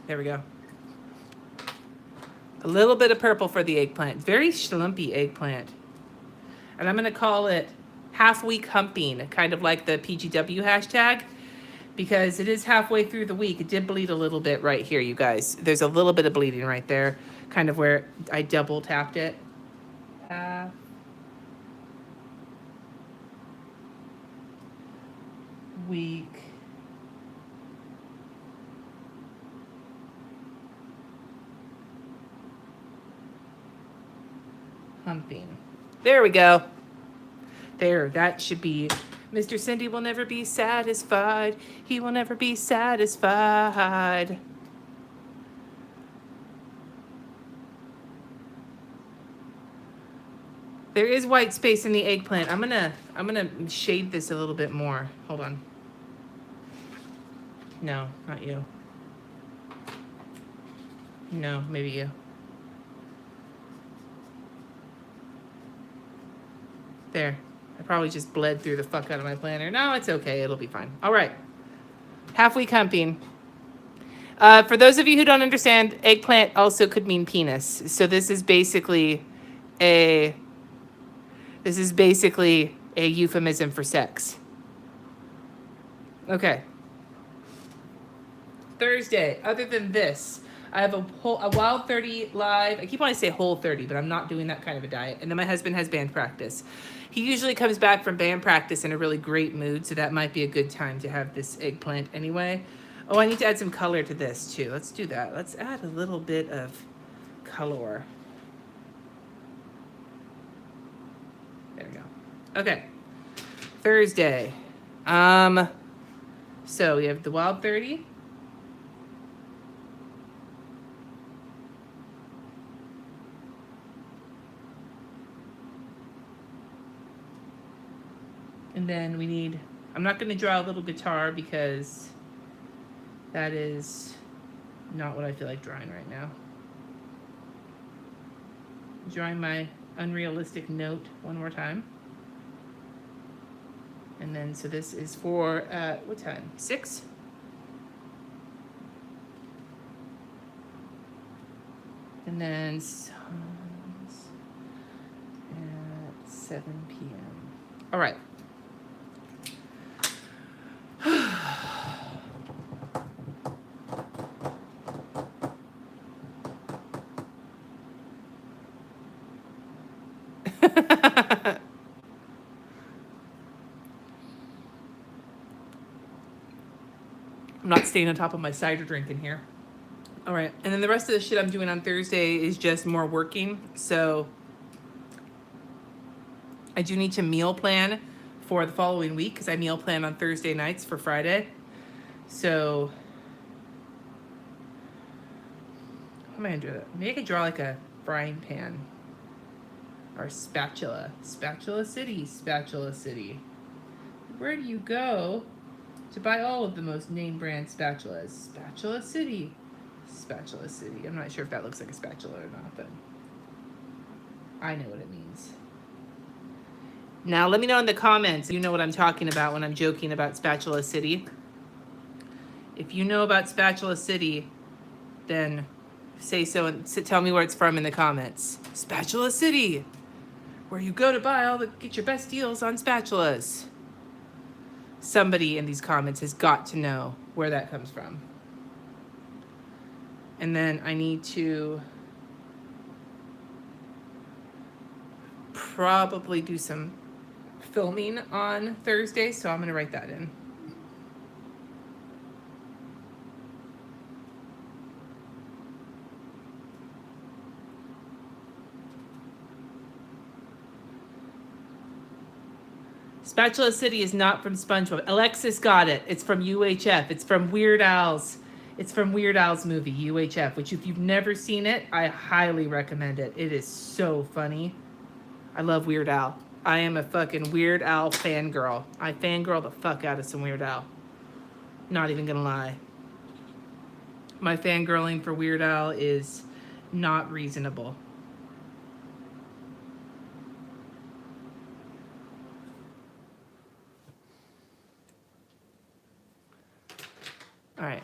There we go. A little bit of purple for the eggplant. Very schlumpy eggplant. And I'm going to call it half-week humping, kind of like the PGW hashtag. Because it is halfway through the week. It did bleed a little bit right here, you guys. There's a little bit of bleeding right there, kind of where I double tapped it. Week. Humping. There we go. There, that should be... Mr. Cindy will never be satisfied. He will never be satisfied. There is white space in the eggplant. I'm gonna shade this a little bit more. Hold on. No, not you. No, maybe you. There. I probably just bled through the fuck out of my planner. No, it's okay. It'll be fine. All right. Half-week humping. For those of you who don't understand, eggplant also could mean penis. So this is basically a euphemism for sex. Okay. Thursday. Other than this, I have a Wild 30 live. I keep wanting to say Whole 30, but I'm not doing that kind of a diet. And then my husband has band practice. He usually comes back from band practice in a really great mood, so that might be a good time to have this eggplant anyway. Oh, I need to add some color to this too. Let's do that. Let's add a little bit of color. There we go. Okay. Thursday. So we have the Wild 30. And then we need, I'm not going to draw a little guitar because that is not what I feel like drawing right now. Drawing my unrealistic note one more time. And then, so this is for, what time? 6? And then songs at 7 p.m. All right. staying on top of my cider drinking here. All right, and then the rest of the shit I'm doing on Thursday is just more working. So I do need to meal plan for the following week because I meal plan on Thursday nights for Friday. So how am I gonna do that? Maybe I could draw like a frying pan or spatula. Spatula City, Spatula City. Where do you go to buy all of the most name brand spatulas? Spatula City, Spatula City. I'm not sure if that looks like a spatula or not, but I know what it means. Now let me know in the comments if you know what I'm talking about when I'm joking about Spatula City. If you know about Spatula City, then say so and tell me where it's from in the comments. Spatula City, where you go to buy get your best deals on spatulas. Somebody in these comments has got to know where that comes from. And then I need to probably do some filming on Thursday, so I'm gonna write that in. Spatula City is not from SpongeBob. Alexis got it. It's from UHF. It's from Weird Al's. It's from Weird Al's movie, UHF, which if you've never seen it, I highly recommend it. It is so funny. I love Weird Al. I am a fucking Weird Al fangirl. I fangirl the fuck out of some Weird Al. Not even gonna lie. My fangirling for Weird Al is not reasonable. All right.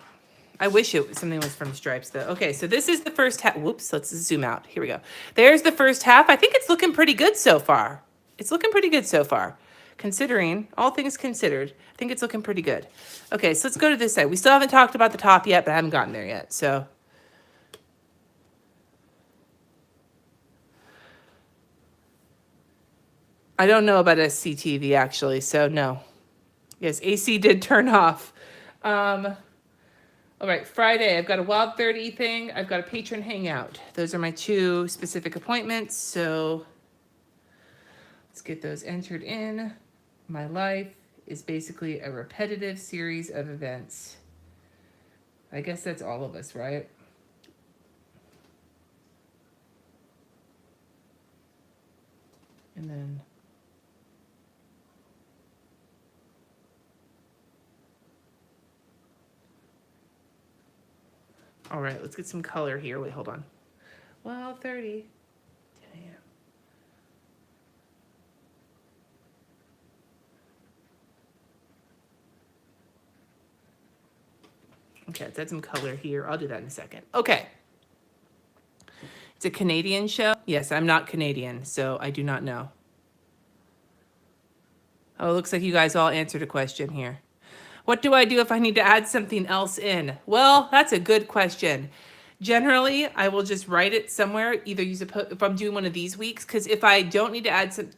I wish something was from Stripes, though. Okay, so this is the first half. Whoops, let's zoom out. Here we go. There's the first half. I think it's looking pretty good so far. It's looking pretty good so far. Considering, all things considered, I think it's looking pretty good. Okay, so let's go to this side. We still haven't talked about the top yet, but I haven't gotten there yet, so. I don't know about SCTV, actually, so no. Yes, AC did turn off. All right, Friday, I've got a Wild 30 thing. I've got a patron hangout. Those are my two specific appointments, so let's get those entered in. My life is basically a repetitive series of events. I guess that's all of us, right? And then all right, let's get some color here. Wait, hold on. Well, 30. 10 a.m. Okay, let's add some color here. I'll do that in a second. Okay. It's a Canadian show. Yes, I'm not Canadian, so I do not know. Oh, it looks like you guys all answered a question here. What do I do if I need to add something else in? Well, that's a good question. Generally, I will just write it somewhere, either use if I'm doing one of these weeks, because if I don't need to add some,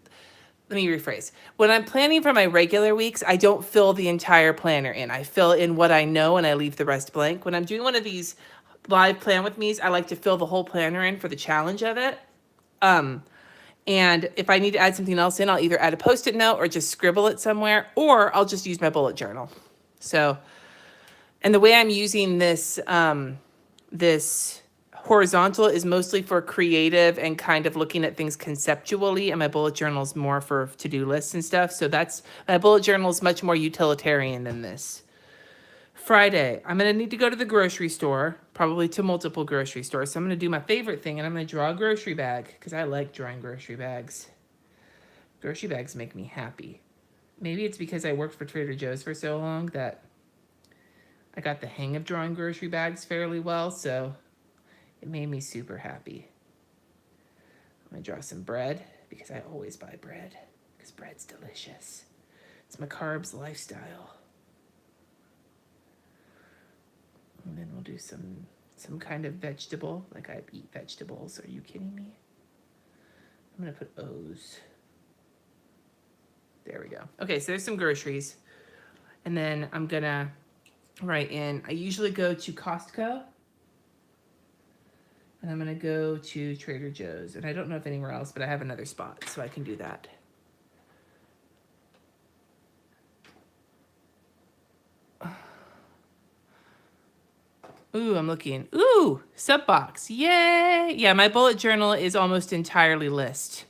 let me rephrase. When I'm planning for my regular weeks, I don't fill the entire planner in. I fill in what I know and I leave the rest blank. When I'm doing one of these live plan with me's, I like to fill the whole planner in for the challenge of it. And if I need to add something else in, I'll either add a Post-it note or just scribble it somewhere, or I'll just use my bullet journal. So, and the way I'm using this, this horizontal is mostly for creative and kind of looking at things conceptually, and my bullet journal is more for to-do lists and stuff. So that's, my bullet journal is much more utilitarian than this. Friday, I'm going to need to go to the grocery store, probably to multiple grocery stores. So I'm going to do my favorite thing, and I'm going to draw a grocery bag because I like drawing grocery bags. Grocery bags make me happy. Maybe it's because I worked for Trader Joe's for so long that I got the hang of drawing grocery bags fairly well, so it made me super happy. I'm going to draw some bread because I always buy bread because bread's delicious. It's my carbs lifestyle. And then we'll do some kind of vegetable, like I eat vegetables. Are you kidding me? I'm going to put O's. There we go. Okay, so there's some groceries. And then I'm going to right in. I usually go to Costco, and I'm going to go to Trader Joe's. And I don't know if anywhere else, but I have another spot, so I can do that. Ooh, I'm looking. Ooh, sub box. Yay! Yeah, my bullet journal is almost entirely list.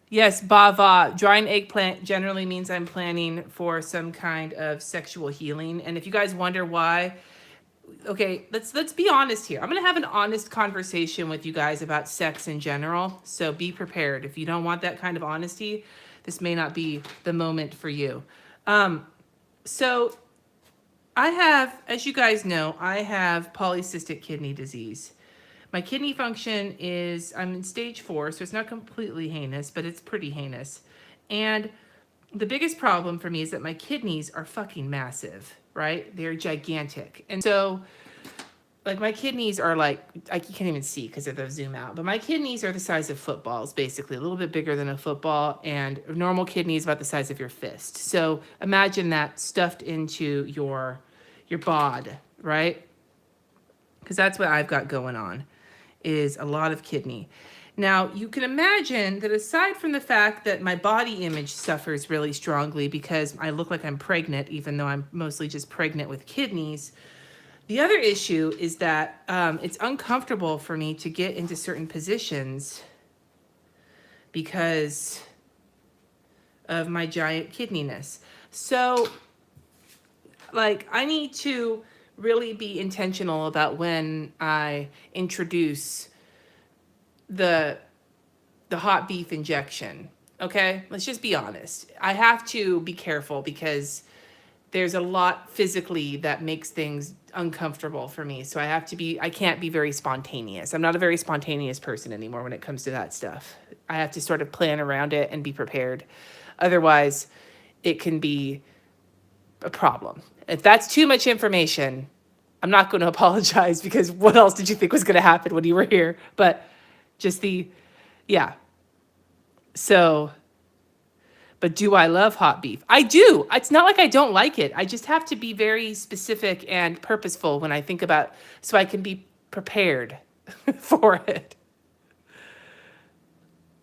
Yes, bava. Drying eggplant generally means I'm planning for some kind of sexual healing. And if you guys wonder why, okay, let's be honest here. I'm gonna have an honest conversation with you guys about sex in general. So be prepared. If you don't want that kind of honesty, this may not be the moment for you. So I have, as you guys know, I have polycystic kidney disease. My kidney function is, I'm in stage 4, so it's not completely heinous, but it's pretty heinous. And the biggest problem for me is that my kidneys are fucking massive, right? They're gigantic. And so, like, my kidneys are like, I can't even see because of the zoom out, but my kidneys are the size of footballs, basically, a little bit bigger than a football, and a normal kidney is about the size of your fist. So imagine that stuffed into your bod, right? Because that's what I've got going on, is a lot of kidney. Now, you can imagine that aside from the fact that my body image suffers really strongly because I look like I'm pregnant, even though I'm mostly just pregnant with kidneys, the other issue is that it's uncomfortable for me to get into certain positions because of my giant kidneyness. So, like, I need to really be intentional about when I introduce the hot beef injection. Okay, let's just be honest. I have to be careful because there's a lot physically that makes things uncomfortable for me. So I can't be very spontaneous. I'm not a very spontaneous person anymore when it comes to that stuff. I have to sort of plan around it and be prepared. Otherwise, it can be a problem. If that's too much information, I'm not going to apologize because what else did you think was going to happen when you were here? But just yeah. So, but do I love hot beef? I do. It's not like I don't like it. I just have to be very specific and purposeful when I think about, so I can be prepared for it.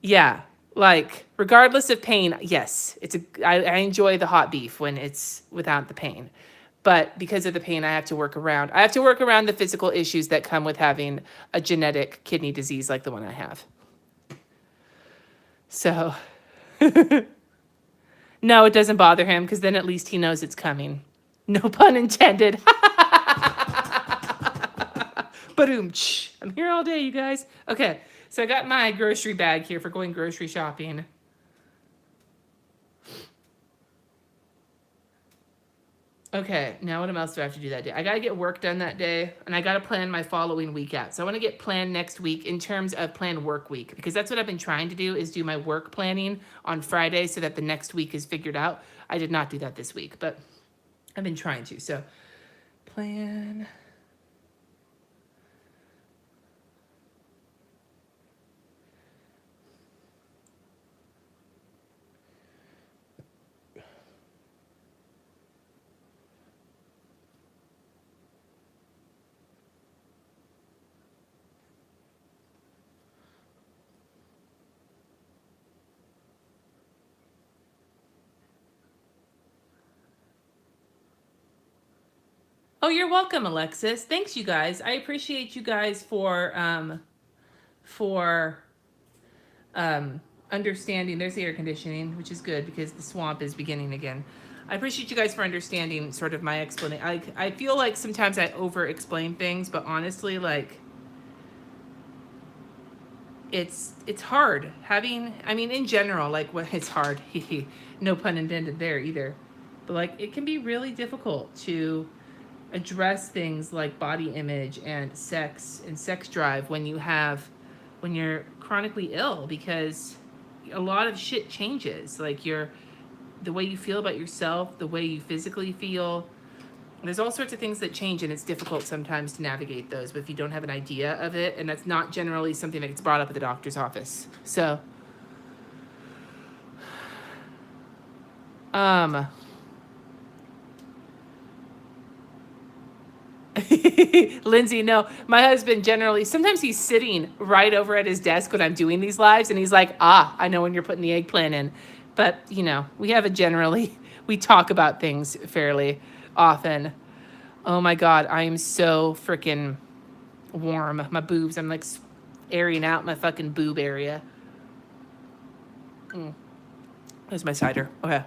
Yeah. Like, regardless of pain, yes, I enjoy the hot beef when it's without the pain. But because of the pain, I have to work around. I have to work around the physical issues that come with having a genetic kidney disease like the one I have. So, no, it doesn't bother him because then at least he knows it's coming. No pun intended. Ba-doom. I'm here all day, you guys. Okay, so I got my grocery bag here for going grocery shopping. Okay, now what else do I have to do that day? I got to get work done that day, and I got to plan my following week out. So I want to get planned next week in terms of plan work week, because that's what I've been trying to do, is do my work planning on Friday so that the next week is figured out. I did not do that this week, but I've been trying to. So plan. Oh, you're welcome, Alexis. Thanks, you guys. I appreciate you guys for understanding. There's the air conditioning, which is good because the swamp is beginning again. I appreciate you guys for understanding sort of my explanation. I feel like sometimes I over-explain things, but honestly, like, it's hard having, I mean, in general, like, when it's hard, no pun intended there either, but like, it can be really difficult to address things like body image and sex drive when you're chronically ill, because a lot of shit changes, like the way you feel about yourself, the way you physically feel. There's all sorts of things that change, and it's difficult sometimes to navigate those, but if you don't have an idea of it, and that's not generally something that gets brought up at the doctor's office. So, Lindsay, no, my husband generally, sometimes he's sitting right over at his desk when I'm doing these lives, and he's like, I know when you're putting the eggplant in. But, we have a generally, we talk about things fairly often. Oh my God, I am so freaking warm. My boobs, I'm like airing out my fucking boob area. There's my cider. Okay.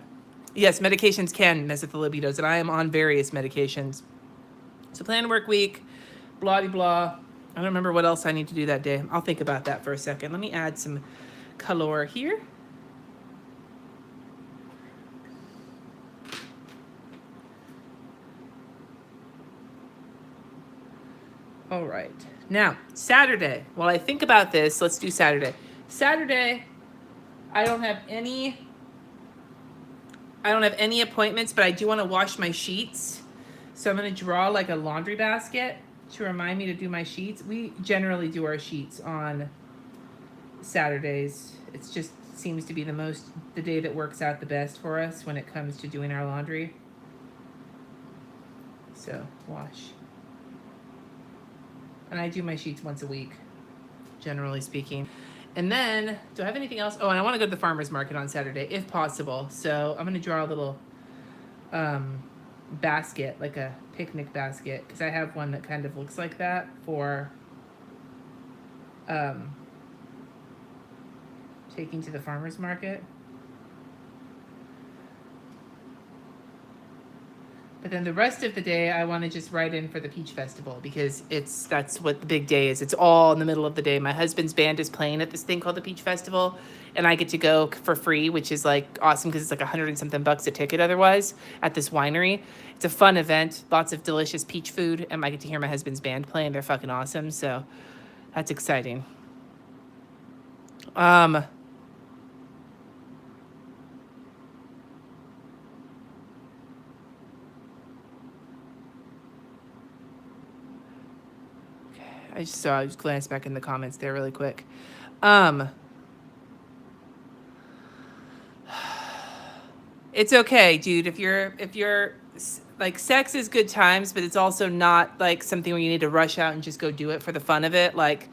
Yes, medications can mess with the libidos, and I am on various medications. So plan work week, blah, blah, blah. I don't remember what else I need to do that day. I'll think about that for a second. Let me add some color here. All right. Now, Saturday. While I think about this, let's do Saturday. Saturday, I don't have any appointments, but I do want to wash my sheets. So I'm going to draw like a laundry basket to remind me to do my sheets. We generally do our sheets on Saturdays. It just seems to be the day that works out the best for us when it comes to doing our laundry. So wash. And I do my sheets once a week, generally speaking. And then, do I have anything else? Oh, and I want to go to the farmer's market on Saturday, if possible. So I'm going to draw a little basket, like a picnic basket, because I have one that kind of looks like that for taking to the farmer's market. But then the rest of the day, I want to just write in for the Peach Festival because that's what the big day is. It's all in the middle of the day. My husband's band is playing at this thing called the Peach Festival, and I get to go for free, which is like awesome because it's like $100 and something a ticket otherwise at this winery. It's a fun event, lots of delicious peach food, and I get to hear my husband's band play, and they're fucking awesome. So that's exciting. I just glanced back in the comments there really quick. It's okay, dude. If you're like, sex is good times, but it's also not like something where you need to rush out and just go do it for the fun of it. Like,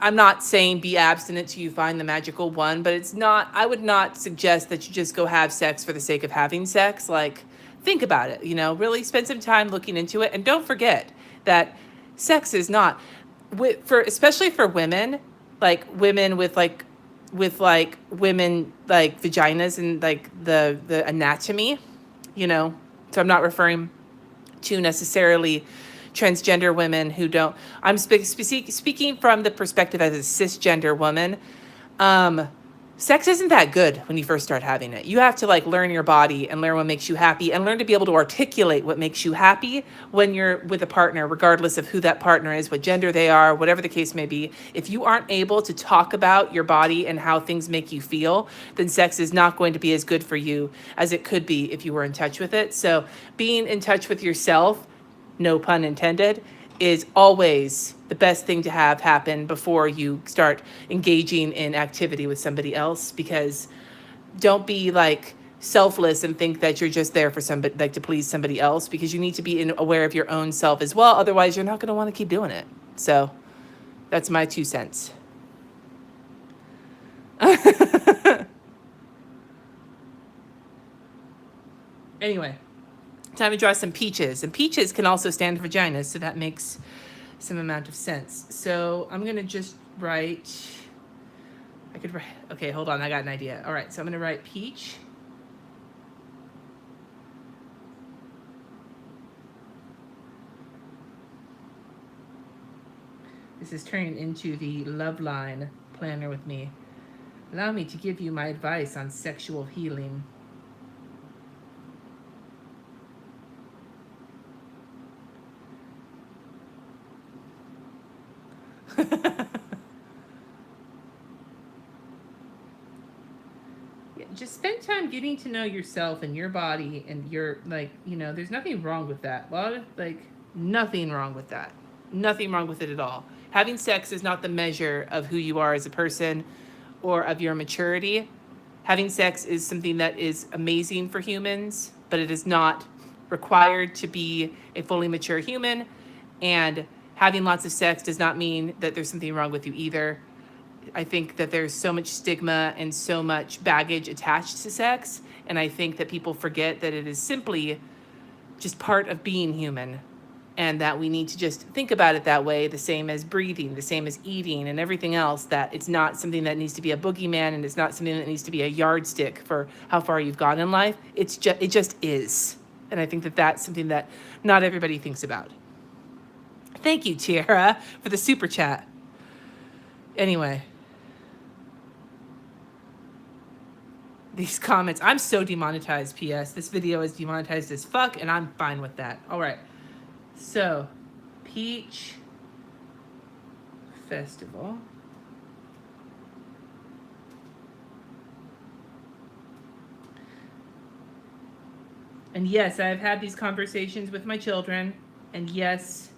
I'm not saying be abstinent till you find the magical one, but I would not suggest that you just go have sex for the sake of having sex. Like, think about it, really spend some time looking into it. And don't forget that sex is not, especially for women, like women with women like vaginas and like the anatomy, so I'm not referring to necessarily transgender women who don't. I'm speaking from the perspective as a cisgender woman. Sex isn't that good when you first start having it. You have to like learn your body and learn what makes you happy and learn to be able to articulate what makes you happy when you're with a partner, regardless of who that partner is, what gender they are, whatever the case may be. If you aren't able to talk about your body and how things make you feel, then sex is not going to be as good for you as it could be if you were in touch with it. So being in touch with yourself, no pun intended, is always the best thing to have happen before you start engaging in activity with somebody else, because don't be like selfless and think that you're just there for somebody, like to please somebody else, because you need to be aware of your own self as well. Otherwise, you're not going to want to keep doing it. So that's my 2 cents. Anyway. Time to draw some peaches. And peaches can also stand for vaginas, so that makes some amount of sense. So I'm going to just write... Okay, hold on. I got an idea. All right, so I'm going to write peach. This is turning into the love line planner with me. Allow me to give you my advice on sexual healing. Just spend time getting to know yourself and your body and your, like, there's nothing wrong with that. Nothing wrong with that. Nothing wrong with it at all. Having sex is not the measure of who you are as a person or of your maturity. Having sex is something that is amazing for humans, but it is not required to be a fully mature human, and having lots of sex does not mean that there's something wrong with you either. I think that there's so much stigma and so much baggage attached to sex, and I think that people forget that it is simply just part of being human, and that we need to just think about it that way, the same as breathing, the same as eating and everything else, that it's not something that needs to be a boogeyman, and it's not something that needs to be a yardstick for how far you've gone in life. It just is. And I think that that's something that not everybody thinks about. Thank you, Tiara, for the super chat. Anyway, these comments, I'm so demonetized, PS. This video is demonetized as fuck, and I'm fine with that. All right. So, Peach Festival. And yes, I've had these conversations with my children, and yes,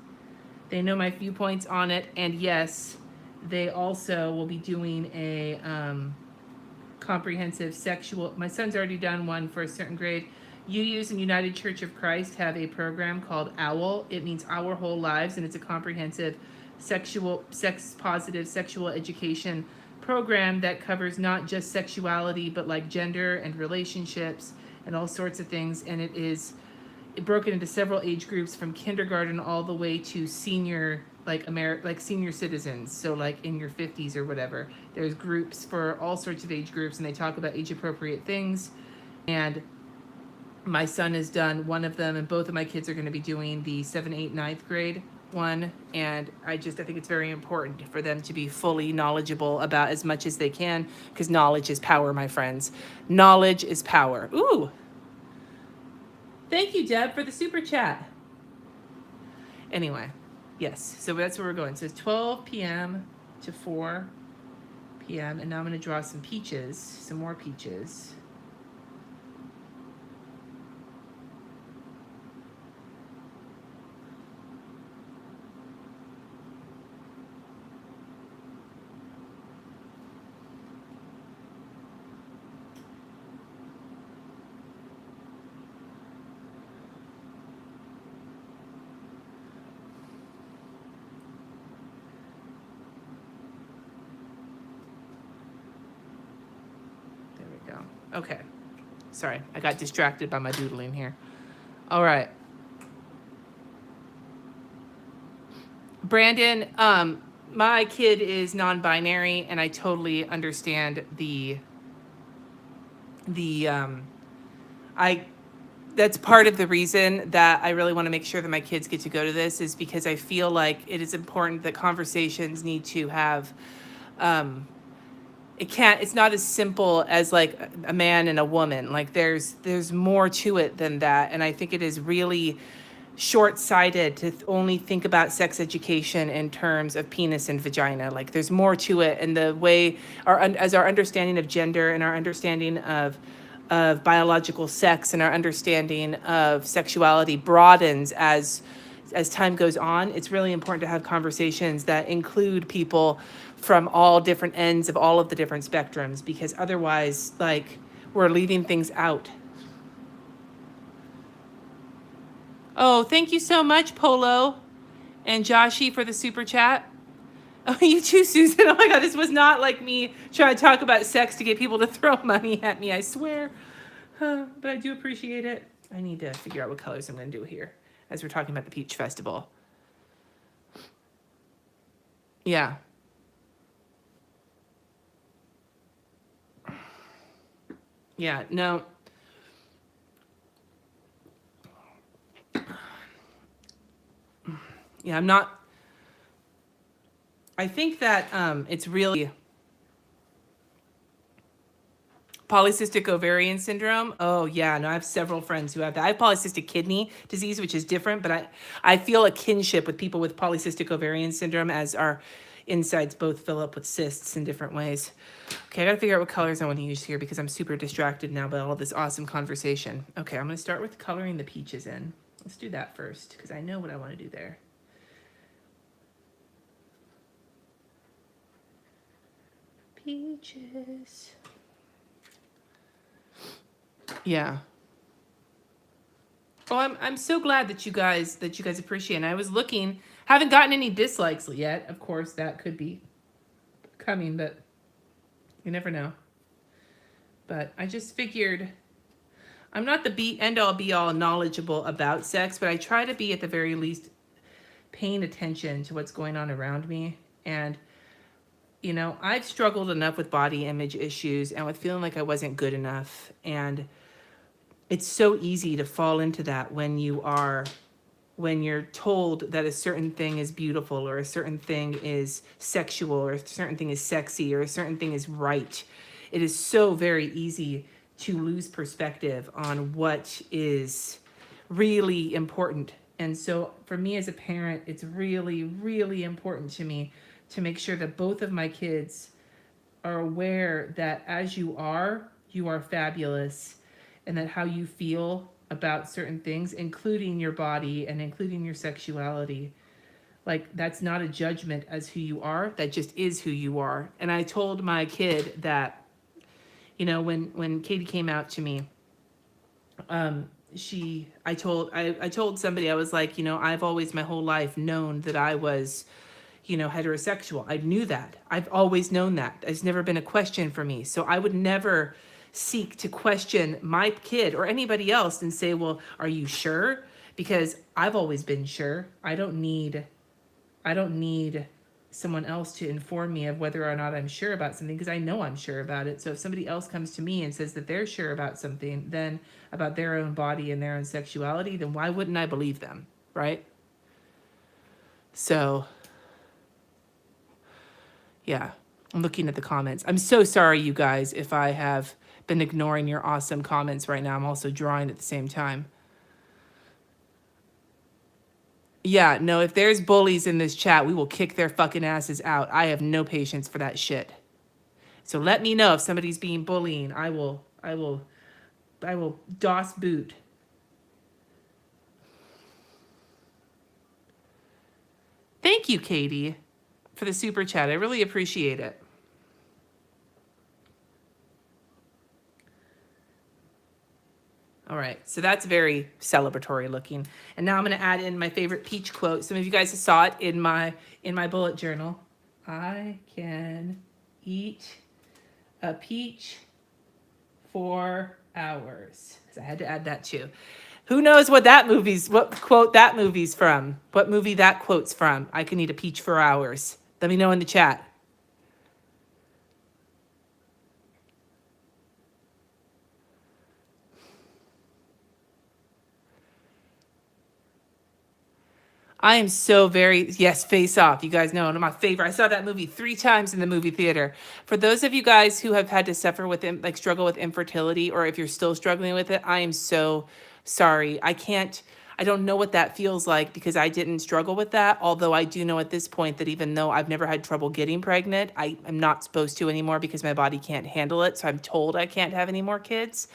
they know my viewpoints on it, and yes, they also will be doing a comprehensive sexual, my son's already done one for a certain grade. UU's and United Church of Christ have a program called OWL. It means Our Whole Lives, and it's a comprehensive sex-positive sexual education program that covers not just sexuality, but like gender and relationships and all sorts of things. And it is broken into several age groups from kindergarten all the way to senior, like senior citizens. So like in your 50s or whatever. There's groups for all sorts of age groups, and they talk about age-appropriate things. And my son has done one of them, and both of my kids are going to be doing the 7th, 8th, 9th grade one. And I think it's very important for them to be fully knowledgeable about as much as they can, because knowledge is power, my friends. Knowledge is power. Ooh. Thank you, Deb, for the super chat. Anyway, yes, so that's where we're going. So it's 12 p.m. to 4 p.m. And now I'm going to draw some peaches, some more peaches. Okay. Sorry, I got distracted by my doodling here. All right. Brandon, my kid is non-binary, and I totally understand that's part of the reason that I really want to make sure that my kids get to go to this, is because I feel like it is important that conversations need to have, it's not as simple as like a man and a woman. Like there's more to it than that. And I think it is really short-sighted to only think about sex education in terms of penis and vagina. Like there's more to it. And the way as our understanding of gender and our understanding of biological sex and our understanding of sexuality broadens as time goes on, it's really important to have conversations that include people from all different ends of all of the different spectrums, because otherwise, like, we're leaving things out. Oh, thank you so much, Polo and Joshi, for the super chat. Oh, you too, Susan. Oh my God, this was not like me trying to talk about sex to get people to throw money at me, I swear. But I do appreciate it. I need to figure out what colors I'm going to do here as we're talking about the Peach Festival. Yeah. Yeah, no. Yeah, I'm not. I think that it's really polycystic ovarian syndrome. Oh yeah, no, I have several friends who have that. I have polycystic kidney disease, which is different, but I feel a kinship with people with polycystic ovarian syndrome, as our insides both fill up with cysts in different ways. Okay, I gotta figure out what colors I want to use here, because I'm super distracted now by all this awesome conversation. Okay, I'm gonna start with coloring the peaches in. Let's do that first, because I know what I want to do there. Peaches. Yeah. Oh, I'm so glad that you guys appreciate it. And I was looking, haven't gotten any dislikes yet. Of course, that could be coming, but you never know. But I just figured I'm not the end all be all knowledgeable about sex, but I try to be at the very least paying attention to what's going on around me. And you know, I've struggled enough with body image issues and with feeling like I wasn't good enough. And it's so easy to fall into that when you're told that a certain thing is beautiful or a certain thing is sexual or a certain thing is sexy or a certain thing is right. It is so very easy to lose perspective on what is really important. And so for me as a parent, it's really, really important to me to make sure that both of my kids are aware that as you are fabulous, and that how you feel about certain things, including your body and including your sexuality, like that's not a judgment as who you are, that just is who you are. And I told my kid that, you know, when Katie came out to me, I told somebody, I was like, you know, I've always my whole life known that I was, you know, heterosexual. I knew that. I've always known that. It's never been a question for me. So I would never seek to question my kid or anybody else and say, well, are you sure? Because I've always been sure. I don't need someone else to inform me of whether or not I'm sure about something, because I know I'm sure about it. So if somebody else comes to me and says that they're sure about something, then about their own body and their own sexuality, then why wouldn't I believe them, right? So yeah, I'm looking at the comments. I'm so sorry, you guys, if I have been ignoring your awesome comments right now. I'm also drawing at the same time. Yeah, no, if there's bullies in this chat, we will kick their fucking asses out. I have no patience for that shit. So let me know if somebody's being bullying. I will DOS boot. Thank you, Katie, for the super chat. I really appreciate it. All right, so that's very celebratory looking. And now I'm going to add in my favorite peach quote. Some of you guys saw it in my bullet journal. I can eat a peach for hours. So I had to add that too. Who knows what quote that movie's from? What movie that quote's from? I can eat a peach for hours. Let me know in the chat. I am so very, yes, Face Off. You guys know one of my favorite. I saw that movie 3 times in the movie theater. For those of you guys who have had to suffer with, struggle with infertility, or if you're still struggling with it, I am so sorry. I don't know what that feels like because I didn't struggle with that. Although I do know at this point that even though I've never had trouble getting pregnant, I am not supposed to anymore because my body can't handle it. So I'm told I can't have any more kids.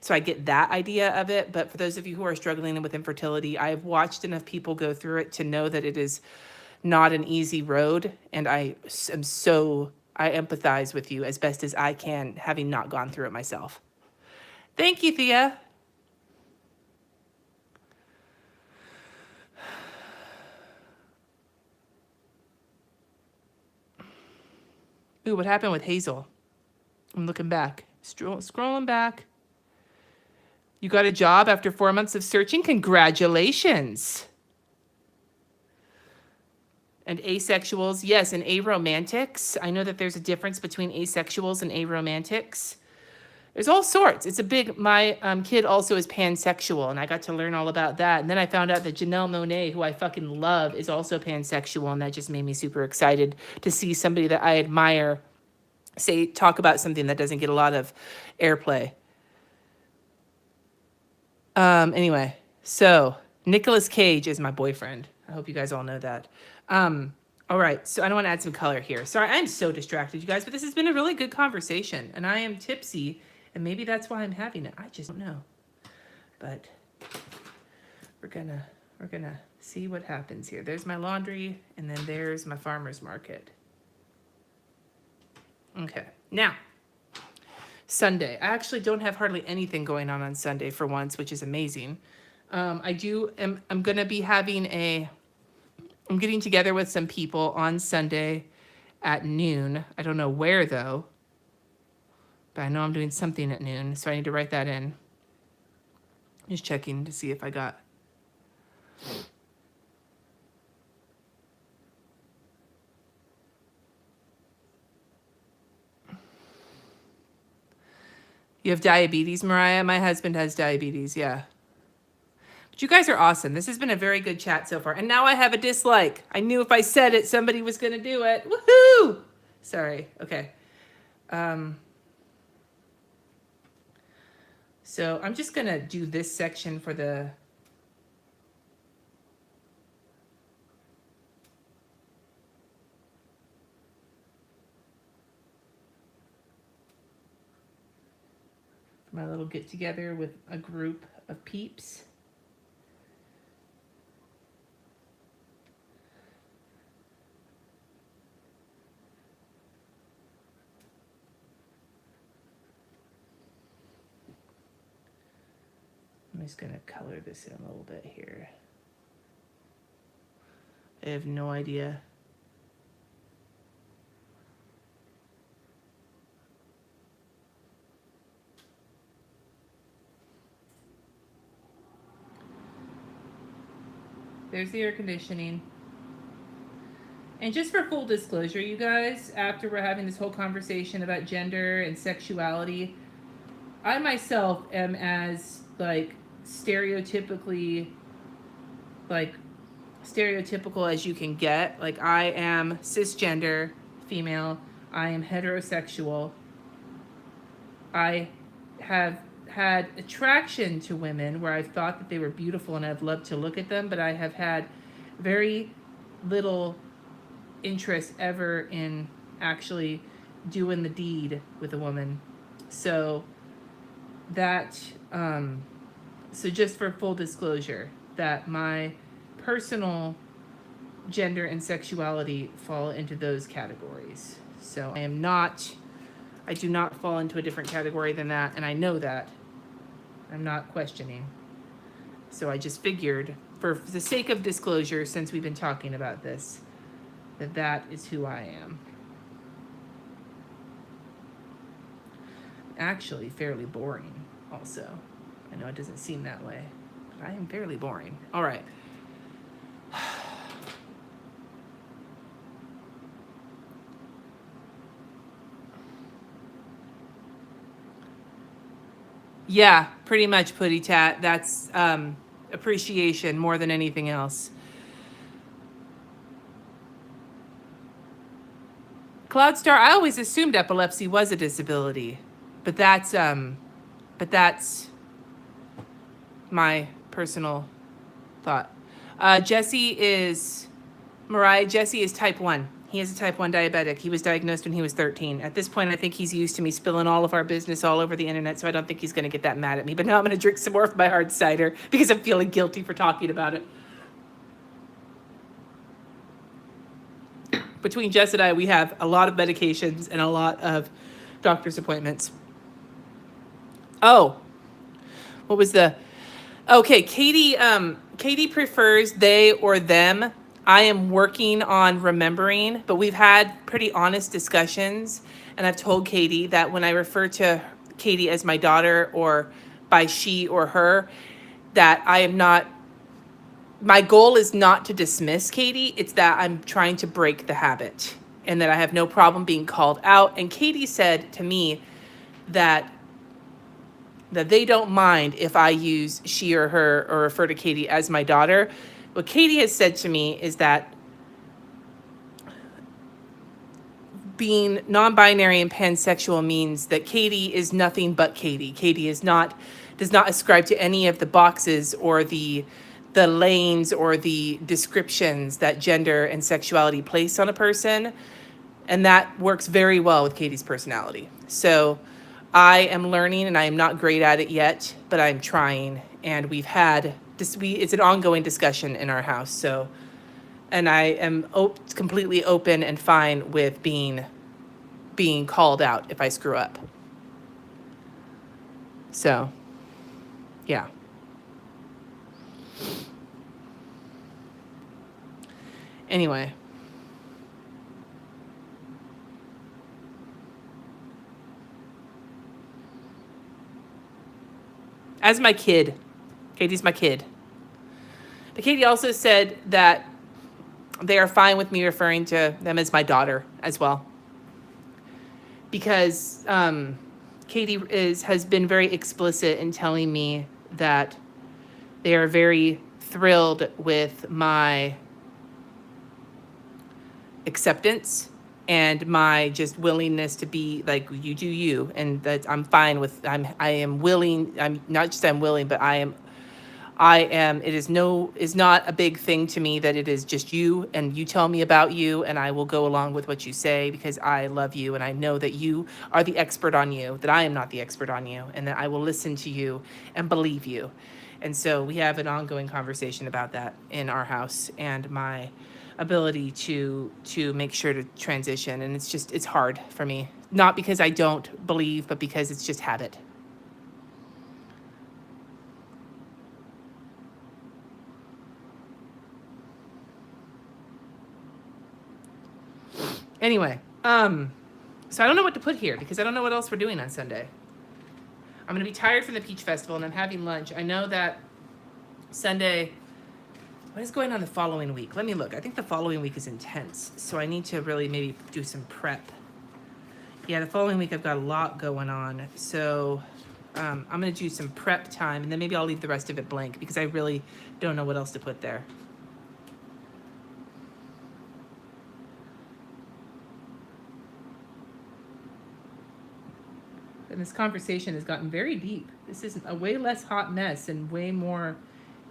So I get that idea of it. But for those of you who are struggling with infertility, I have watched enough people go through it to know that it is not an easy road. And I empathize with you as best as I can, having not gone through it myself. Thank you, Thea. Ooh, what happened with Hazel? I'm looking back, scrolling back. You got a job after 4 months of searching? Congratulations. And asexuals, yes, and aromantics. I know that there's a difference between asexuals and aromantics. There's all sorts. It's a big, my kid also is pansexual, and I got to learn all about that. And then I found out that Janelle Monáe, who I fucking love, is also pansexual, and that just made me super excited to see somebody that I admire talk about something that doesn't get a lot of airplay. Anyway, so Nicolas Cage is my boyfriend. I hope you guys all know that. All right, so I don't want to add some color here. Sorry, I'm so distracted, you guys, but this has been a really good conversation, and I am tipsy, and maybe that's why I'm having it. I just don't know. But we're gonna see what happens here. There's my laundry, and then there's my farmer's market. Okay, now, Sunday. I actually don't have hardly anything going on Sunday for once, which is amazing. I'm going to be I'm getting together with some people on Sunday at noon. I don't know where though, but I know I'm doing something at noon, so I need to write that in. Just checking to see if I got. You have diabetes, Mariah? My husband has diabetes, yeah. But you guys are awesome. This has been a very good chat so far. And now I have a dislike. I knew if I said it, somebody was going to do it. Woohoo! Sorry. Okay. So I'm just going to do this section for my little get together with a group of peeps. I'm just going to color this in a little bit here. I have no idea. There's the air conditioning. And just for full disclosure, you guys, after we're having this whole conversation about gender and sexuality, I myself am as stereotypical as you can get. Like, I am cisgender female. I am heterosexual. I have had attraction to women where I've thought that they were beautiful and I've loved to look at them, but I have had very little interest ever in actually doing the deed with a woman. So that, so just for full disclosure, that my personal gender and sexuality fall into those categories. So I do not fall into a different category than that, and I know that. I'm not questioning. So I just figured, for the sake of disclosure, since we've been talking about this, that is who I am. Actually, fairly boring, also. I know it doesn't seem that way, but I am fairly boring. All right. Yeah, pretty much, Putty Tat. That's appreciation more than anything else. Cloudstar, I always assumed epilepsy was a disability, but that's my personal thought. Jesse is type 1. He is a type 1 diabetic. He was diagnosed when he was 13. At this point, I think he's used to me spilling all of our business all over the internet, so I don't think he's going to get that mad at me. But now I'm going to drink some more of my hard cider because I'm feeling guilty for talking about it. Between Jess and I, we have a lot of medications and a lot of doctor's appointments. Oh, what was the... Okay, Katie prefers they or them. I am working on remembering, but we've had pretty honest discussions, and I've told Katie that when I refer to Katie as my daughter or by she or her, that I am not... My goal is not to dismiss Katie. It's that I'm trying to break the habit and that I have no problem being called out. And Katie said to me that they don't mind if I use she or her or refer to Katie as my daughter. What Katie has said to me is that being non-binary and pansexual means that Katie is nothing but Katie. Katie does not ascribe to any of the boxes or the lanes or the descriptions that gender and sexuality place on a person. And that works very well with Katie's personality. So I am learning, and I am not great at it yet, but I'm trying. And we've had this, it's an ongoing discussion in our house. So, and I am completely open and fine with being called out if I screw up. So, yeah. Anyway. As my kid. Katie's my kid. But Katie also said that they are fine with me referring to them as my daughter as well. Because Katie has been very explicit in telling me that they are very thrilled with my acceptance and my just willingness to be like, you do you, and that I'm fine with, I am willing, I'm not just I'm willing, but I am, it is not a big thing to me that it is just you and you tell me about you and I will go along with what you say because I love you and I know that you are the expert on you, that I am not the expert on you, and that I will listen to you and believe you. And so we have an ongoing conversation about that in our house and my ability to make sure to transition. And it's hard for me, not because I don't believe, but because it's just habit. Anyway, so I don't know what to put here because I don't know what else we're doing on Sunday. I'm going to be tired from the Peach Festival and I'm having lunch. I know that Sunday, what is going on the following week? Let me look. I think the following week is intense. So I need to really maybe do some prep. Yeah, the following week I've got a lot going on. So I'm going to do some prep time and then maybe I'll leave the rest of it blank because I really don't know what else to put there. And this conversation has gotten very deep. This is a way less hot mess and way more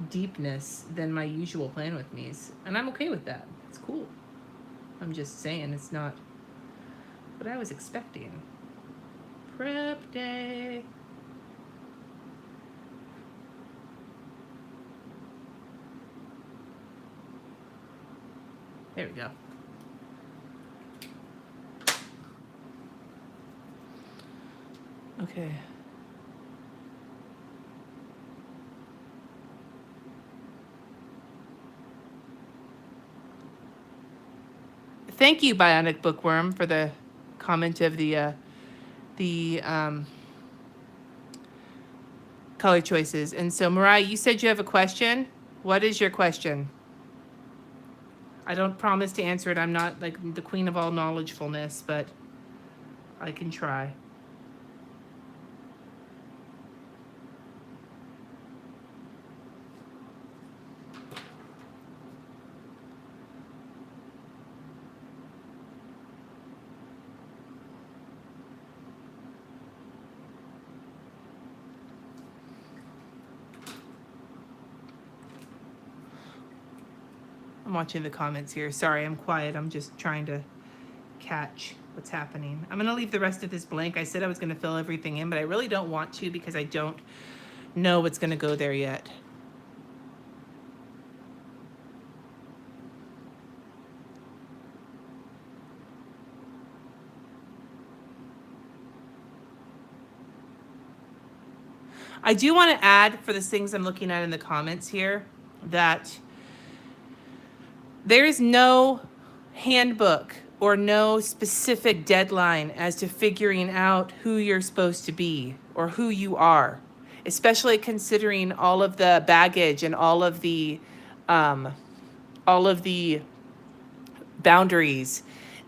deepness than my usual plan with me's. And I'm okay with that. It's cool. I'm just saying it's not what I was expecting. Prep day. There we go. Okay. Thank you, Bionic Bookworm, for the comment of the color choices. And so, Mariah, you said you have a question. What is your question? I don't promise to answer it. I'm not like the queen of all knowledgefulness, but I can try. I'm watching the comments here. Sorry, I'm quiet. I'm just trying to catch what's happening. I'm going to leave the rest of this blank. I said I was going to fill everything in, but I really don't want to because I don't know what's going to go there yet. I do want to add for the things I'm looking at in the comments here that there is no handbook or no specific deadline as to figuring out who you're supposed to be or who you are, especially considering all of the baggage and all of the boundaries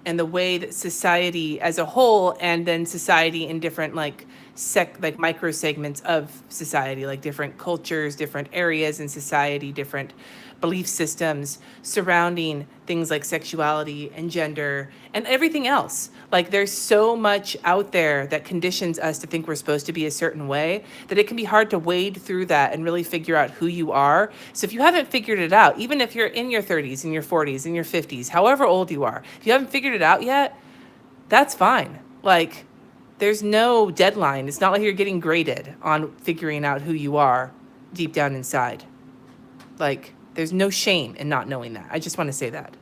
and the way that society as a whole, and then society in different like micro segments of society, like different cultures, different areas in society, different belief systems surrounding things like sexuality and gender and everything else. Like there's so much out there that conditions us to think we're supposed to be a certain way that it can be hard to wade through that and really figure out who you are. So if you haven't figured it out, even if you're in your 30s, in your 40s, in your 50s, however old you are, if you haven't figured it out yet, that's fine. Like there's no deadline. It's not like you're getting graded on figuring out who you are deep down inside. Like there's no shame in not knowing that. I just want to say that.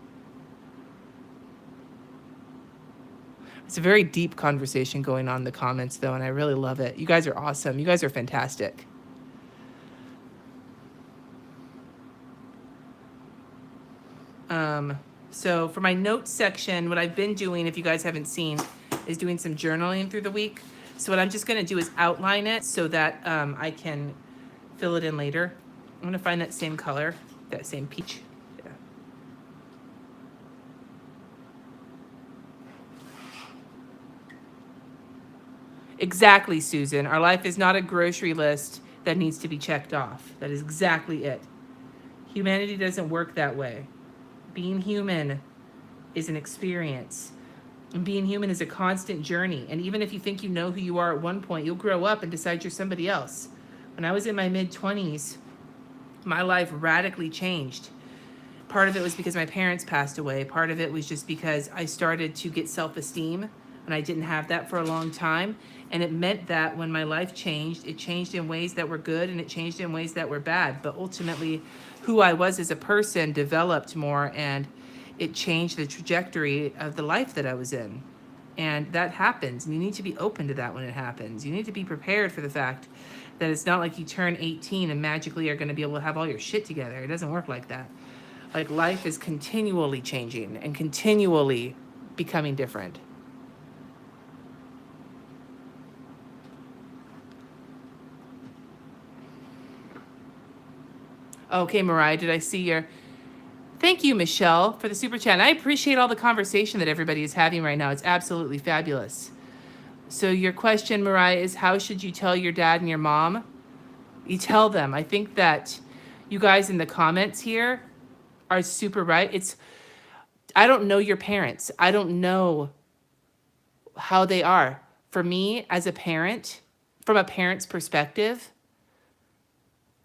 It's a very deep conversation going on in the comments, though, and I really love it. You guys are awesome. You guys are fantastic. So for my notes section, what I've been doing, if you guys haven't seen, is doing some journaling through the week. So what I'm just going to do is outline it so that I can fill it in later. I'm going to find that same color, that same peach. Yeah. Exactly, Susan. Our life is not a grocery list that needs to be checked off. That is exactly it. Humanity doesn't work that way. Being human is an experience. And being human is a constant journey. And even if you think you know who you are at one point, you'll grow up and decide you're somebody else. When I was in my mid-20s, my life radically changed. Part of it was because my parents passed away. Part of it was just because I started to get self-esteem, and I didn't have that for a long time. And it meant that when my life changed, it changed in ways that were good and it changed in ways that were bad. But ultimately, who I was as a person developed more, and it changed the trajectory of the life that I was in. And that happens, and you need to be open to that when it happens. You need to be prepared for the fact that it's not like you turn 18 and magically are going to be able to have all your shit together. It doesn't work like that. Like, life is continually changing and continually becoming different. Okay, Mariah, did I see your... Thank you, Michelle, for the super chat. And I appreciate all the conversation that everybody is having right now. It's absolutely fabulous. So your question, Mariah, is how should you tell your dad and your mom? You tell them. I think that you guys in the comments here are super right. I don't know your parents. I don't know how they are. For me, as a parent, from a parent's perspective,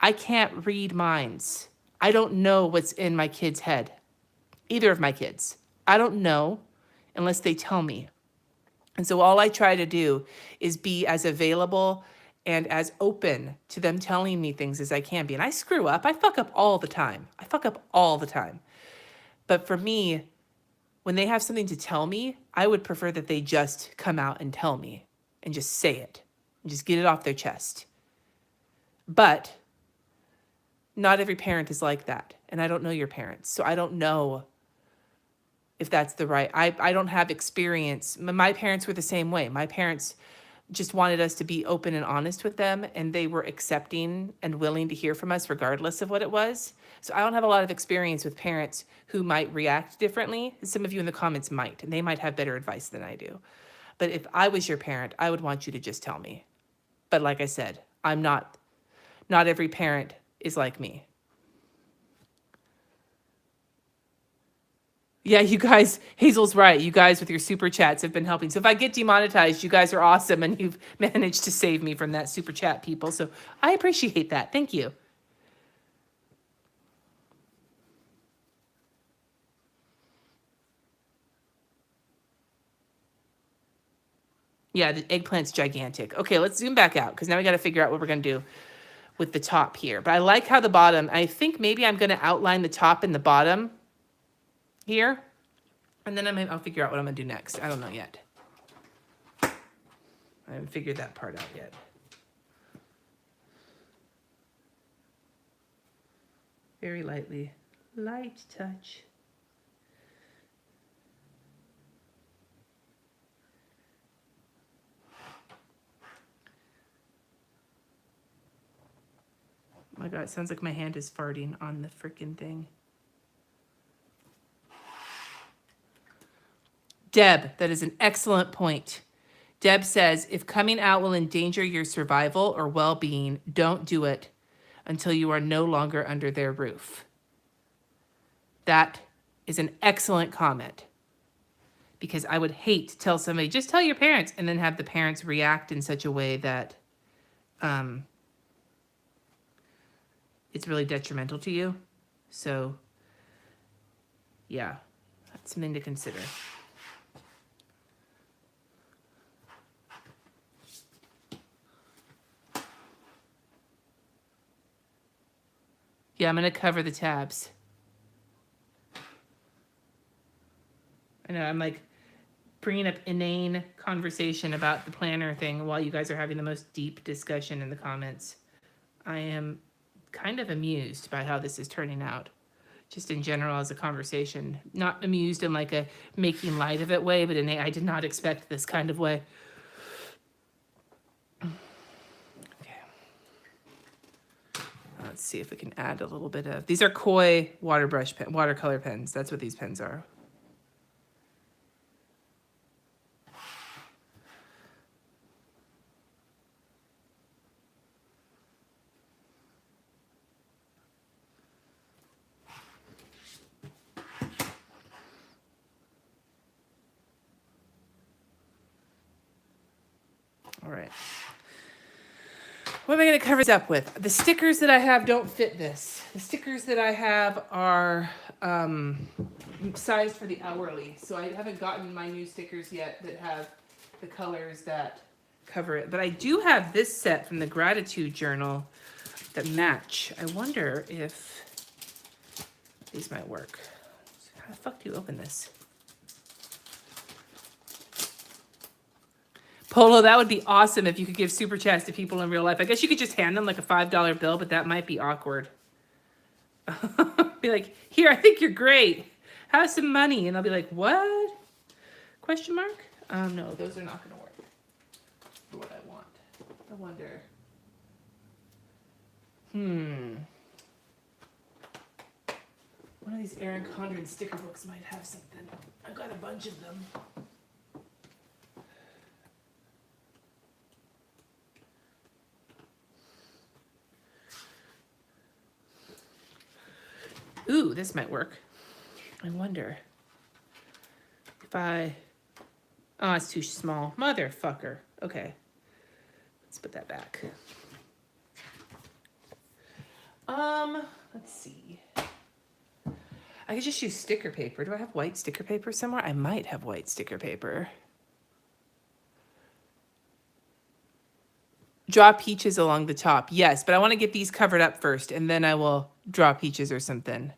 I can't read minds. I don't know what's in my kid's head. Either of my kids. I don't know unless they tell me. And so all I try to do is be as available and as open to them telling me things as I can be. And I screw up. I fuck up all the time. But for me, when they have something to tell me, I would prefer that they just come out and tell me and just say it and just get it off their chest. But not every parent is like that. And I don't know your parents. So I don't know if that's the right. I don't have experience. My parents were the same way. My parents just wanted us to be open and honest with them, and they were accepting and willing to hear from us regardless of what it was. So I don't have a lot of experience with parents who might react differently. Some of you in the comments might, and they might have better advice than I do. But if I was your parent, I would want you to just tell me. But like I said, not every parent is like me. Yeah, you guys, Hazel's right. You guys with your super chats have been helping. So if I get demonetized, you guys are awesome, and you've managed to save me from that super chat, people. So I appreciate that. Thank you. Yeah, the eggplant's gigantic. Okay, let's zoom back out because now we got to figure out what we're going to do with the top here. But I like how the bottom, I think maybe I'm going to outline the top and the bottom here. And then I'll figure out what I'm going to do next. I don't know yet. I haven't figured that part out yet. Very lightly. Light touch. Oh my God, it sounds like my hand is farting on the freaking thing. Deb, that is an excellent point. Deb says, if coming out will endanger your survival or well-being, don't do it until you are no longer under their roof. That is an excellent comment, because I would hate to tell somebody, just tell your parents, and then have the parents react in such a way that it's really detrimental to you. So, yeah, that's something to consider. Yeah, I'm going to cover the tabs. I know, I'm like bringing up inane conversation about the planner thing while you guys are having the most deep discussion in the comments. I am kind of amused by how this is turning out. just in general as a conversation. Not amused in like a making light of it way, but in a I did not expect this kind of way. Okay. Let's see if we can add a little bit of, these are koi watercolor pens. That's what these pens are. All right. What am I going to cover this up with? The stickers that I have don't fit this. The stickers that I have are sized for the hourly. So I haven't gotten my new stickers yet that have the colors that cover it. But I do have this set from the Gratitude Journal that match. I wonder if these might work. How the fuck do you open this? Polo, that would be awesome if you could give super chats to people in real life. I guess you could just hand them like a $5 bill, but that might be awkward. Be like, here, I think you're great. Have some money. And I'll be like, what? Question mark? No, those are not going to work for what I want. I wonder. One of these Erin Condren sticker books might have something. I've got a bunch of them. Ooh, this might work. I wonder if I... Oh, it's too small. Motherfucker. Okay. Let's put that back. Let's see. I could just use sticker paper. Do I have white sticker paper somewhere? I might have white sticker paper. Draw peaches along the top. Yes, but I want to get these covered up first, and then I will draw peaches or something.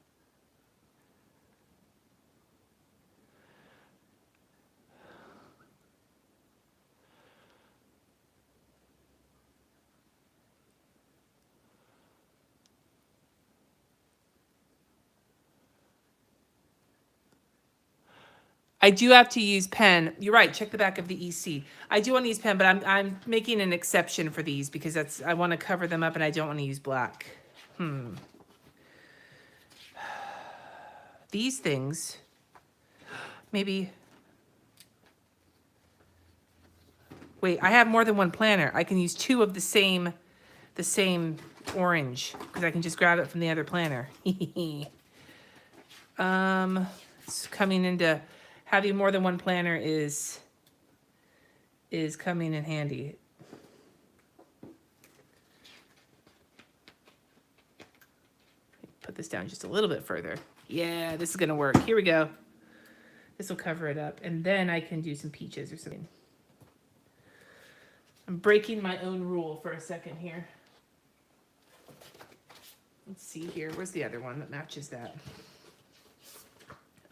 I do have to use pen. You're right. Check the back of the EC. I do want to use pen, but I'm making an exception for these because that's I want to cover them up and I don't want to use black. These things, maybe. Wait, I have more than one planner. I can use two of the same orange because I can just grab it from the other planner. It's coming into having more than one planner is coming in handy. Put this down just a little bit further. Yeah, this is gonna work. Here we go. This will cover it up, and then I can do some peaches or something. I'm breaking my own rule for a second here. Let's see here. Where's the other one that matches that?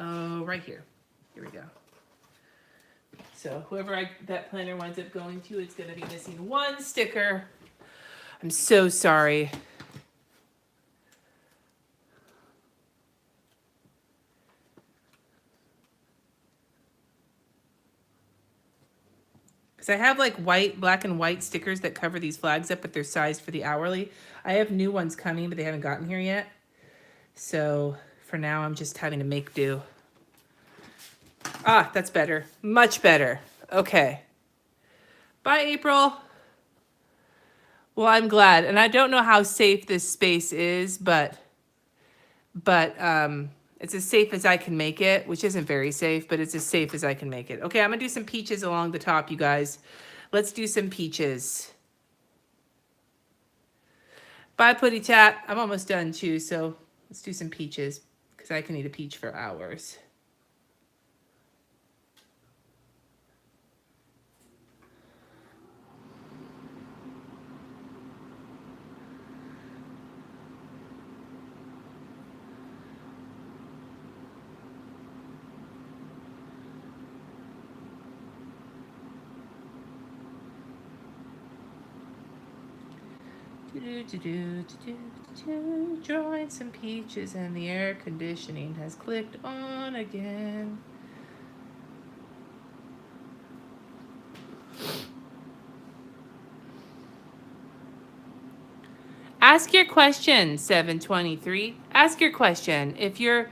Oh, right here. Here we go. So whoever that planner winds up going to, it's going to be missing one sticker. I'm so sorry. Because I have like black and white stickers that cover these flags up, but they're sized for the hourly. I have new ones coming, but they haven't gotten here yet. So for now, I'm just having to make do. Ah, that's better. Much better. Okay. Bye, April. Well, I'm glad. And I don't know how safe this space is, but it's as safe as I can make it, which isn't very safe, but it's as safe as I can make it. Okay, I'm going to do some peaches along the top, you guys. Let's do some peaches. Bye, Putty Tat. I'm almost done, too, so let's do some peaches because I can eat a peach for hours. Drawing some peaches and the air conditioning has clicked on again. Ask your question, 723. Ask your question. If you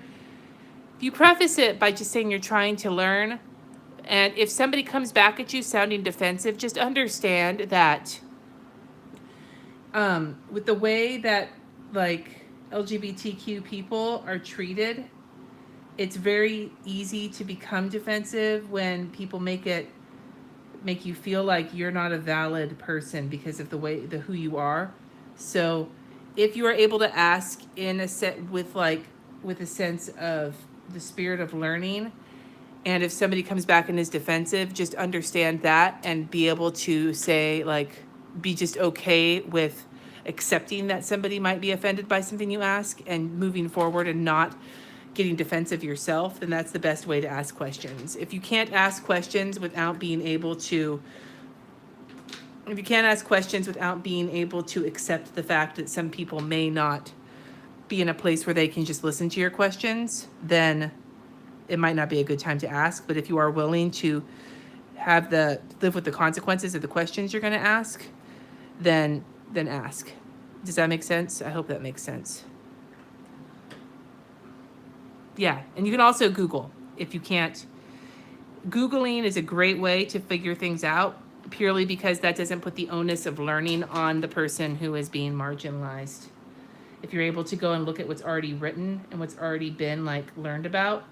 preface it by just saying you're trying to learn, and if somebody comes back at you sounding defensive, just understand that with the way that like LGBTQ people are treated, it's very easy to become defensive when people make you feel like you're not a valid person because of who you are. So if you are able to ask in a set with a sense of the spirit of learning, and if somebody comes back and is defensive, just understand that and be able to say, like, be just okay with accepting that somebody might be offended by something you ask and moving forward and not getting defensive yourself, then that's the best way to ask questions. If you can't ask questions without being able to accept the fact that some people may not be in a place where they can just listen to your questions, then it might not be a good time to ask. But if you are willing to live with the consequences of the questions you're going to ask, then ask. Does that make sense? I hope that makes sense. Yeah, and you can also Google if you can't. Googling is a great way to figure things out, purely because that doesn't put the onus of learning on the person who is being marginalized. If you're able to go and look at what's already written and what's already been learned about,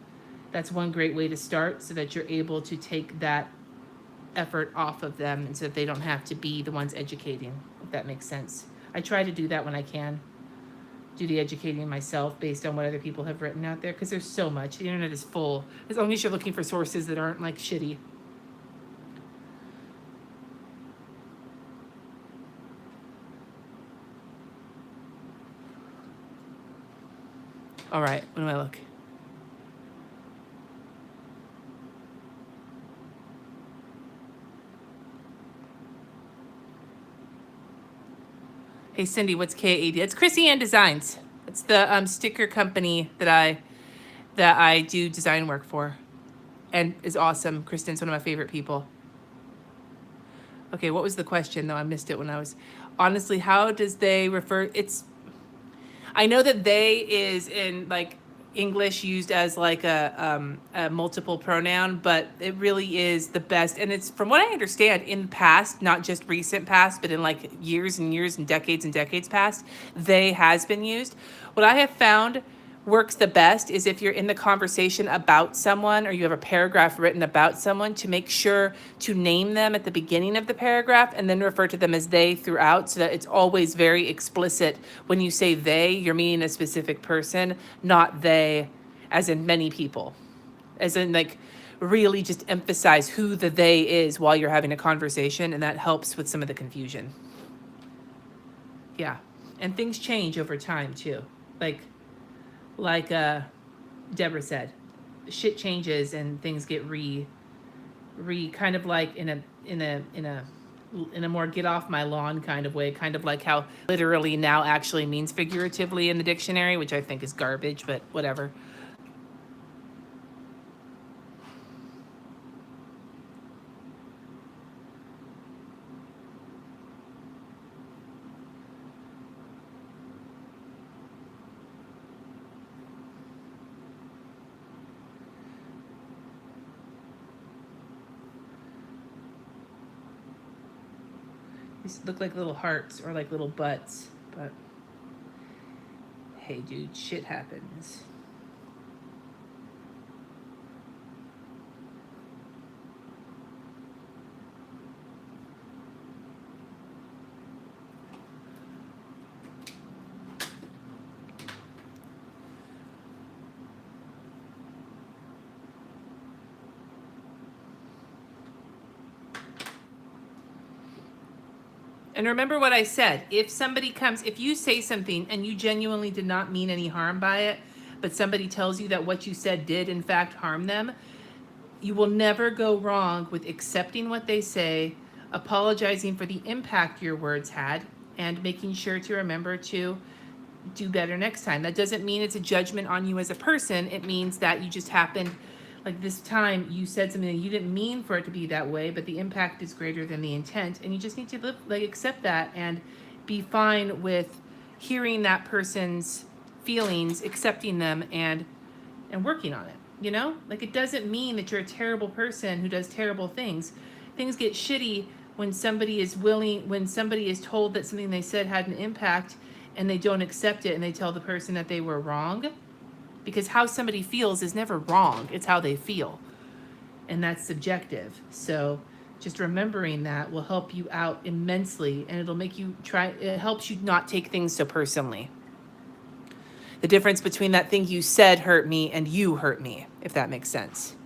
that's one great way to start, so that you're able to take that effort off of them and so that they don't have to be the ones educating, if that makes sense. I try to do that when I can. Do the educating myself based on what other people have written out there, because there's so much. The internet is full, as long as you're looking for sources that aren't shitty. All right, when do I look? Hey Cindy, what's KAD? It's Chrissy Ann Designs. It's the sticker company that I do design work for, and is awesome. Kristen's one of my favorite people. Okay, what was the question though? I missed it when I was. Honestly, how does they refer? I know that they is in English used as a multiple pronoun, but it really is the best. And it's, from what I understand, in past, not just recent past, but in years and years and decades past, they has been used. What I have found works the best is if you're in the conversation about someone, or you have a paragraph written about someone, to make sure to name them at the beginning of the paragraph and then refer to them as they throughout, so that it's always very explicit. When you say they, you're meaning a specific person, not they as in many people. As in really just emphasize who the they is while you're having a conversation, and that helps with some of the confusion. Yeah. And things change over time too. Like Deborah said, shit changes and things get kind of like in a more get off my lawn kind of way, kind of like how literally now actually means figuratively in the dictionary, which I think is garbage, but whatever. These look like little hearts or like little butts, but hey, dude, shit happens. And remember what I said. If you say something and you genuinely did not mean any harm by it, but somebody tells you that what you said did in fact harm them, you will never go wrong with accepting what they say, apologizing for the impact your words had, and making sure to remember to do better next time. That doesn't mean it's a judgment on you as a person. It means that you just happened, like this time you said something that you didn't mean for it to be that way, but the impact is greater than the intent, and you just need to live, like, accept that and be fine with hearing that person's feelings, accepting them, and working on it. You know, like, it doesn't mean that you're a terrible person who does terrible things. Things get shitty when somebody is told that something they said had an impact and they don't accept it and they tell the person that they were wrong. Because how somebody feels is never wrong. It's how they feel. And that's subjective. So just remembering that will help you out immensely, and it'll make you it helps you not take things so personally. The difference between that thing you said hurt me and you hurt me, if that makes sense.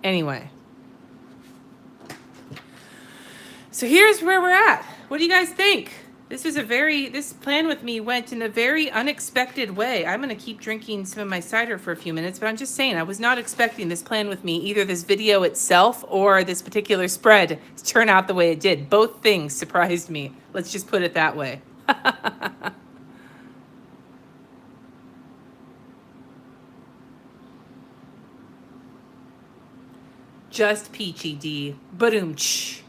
Anyway. So here's where we're at. What do you guys think? This plan with me went in a very unexpected way. I'm going to keep drinking some of my cider for a few minutes, but I'm just saying, I was not expecting this plan with me, either this video itself or this particular spread, to turn out the way it did. Both things surprised me. Let's just put it that way. Just peachy D. Ba-doom-tsh.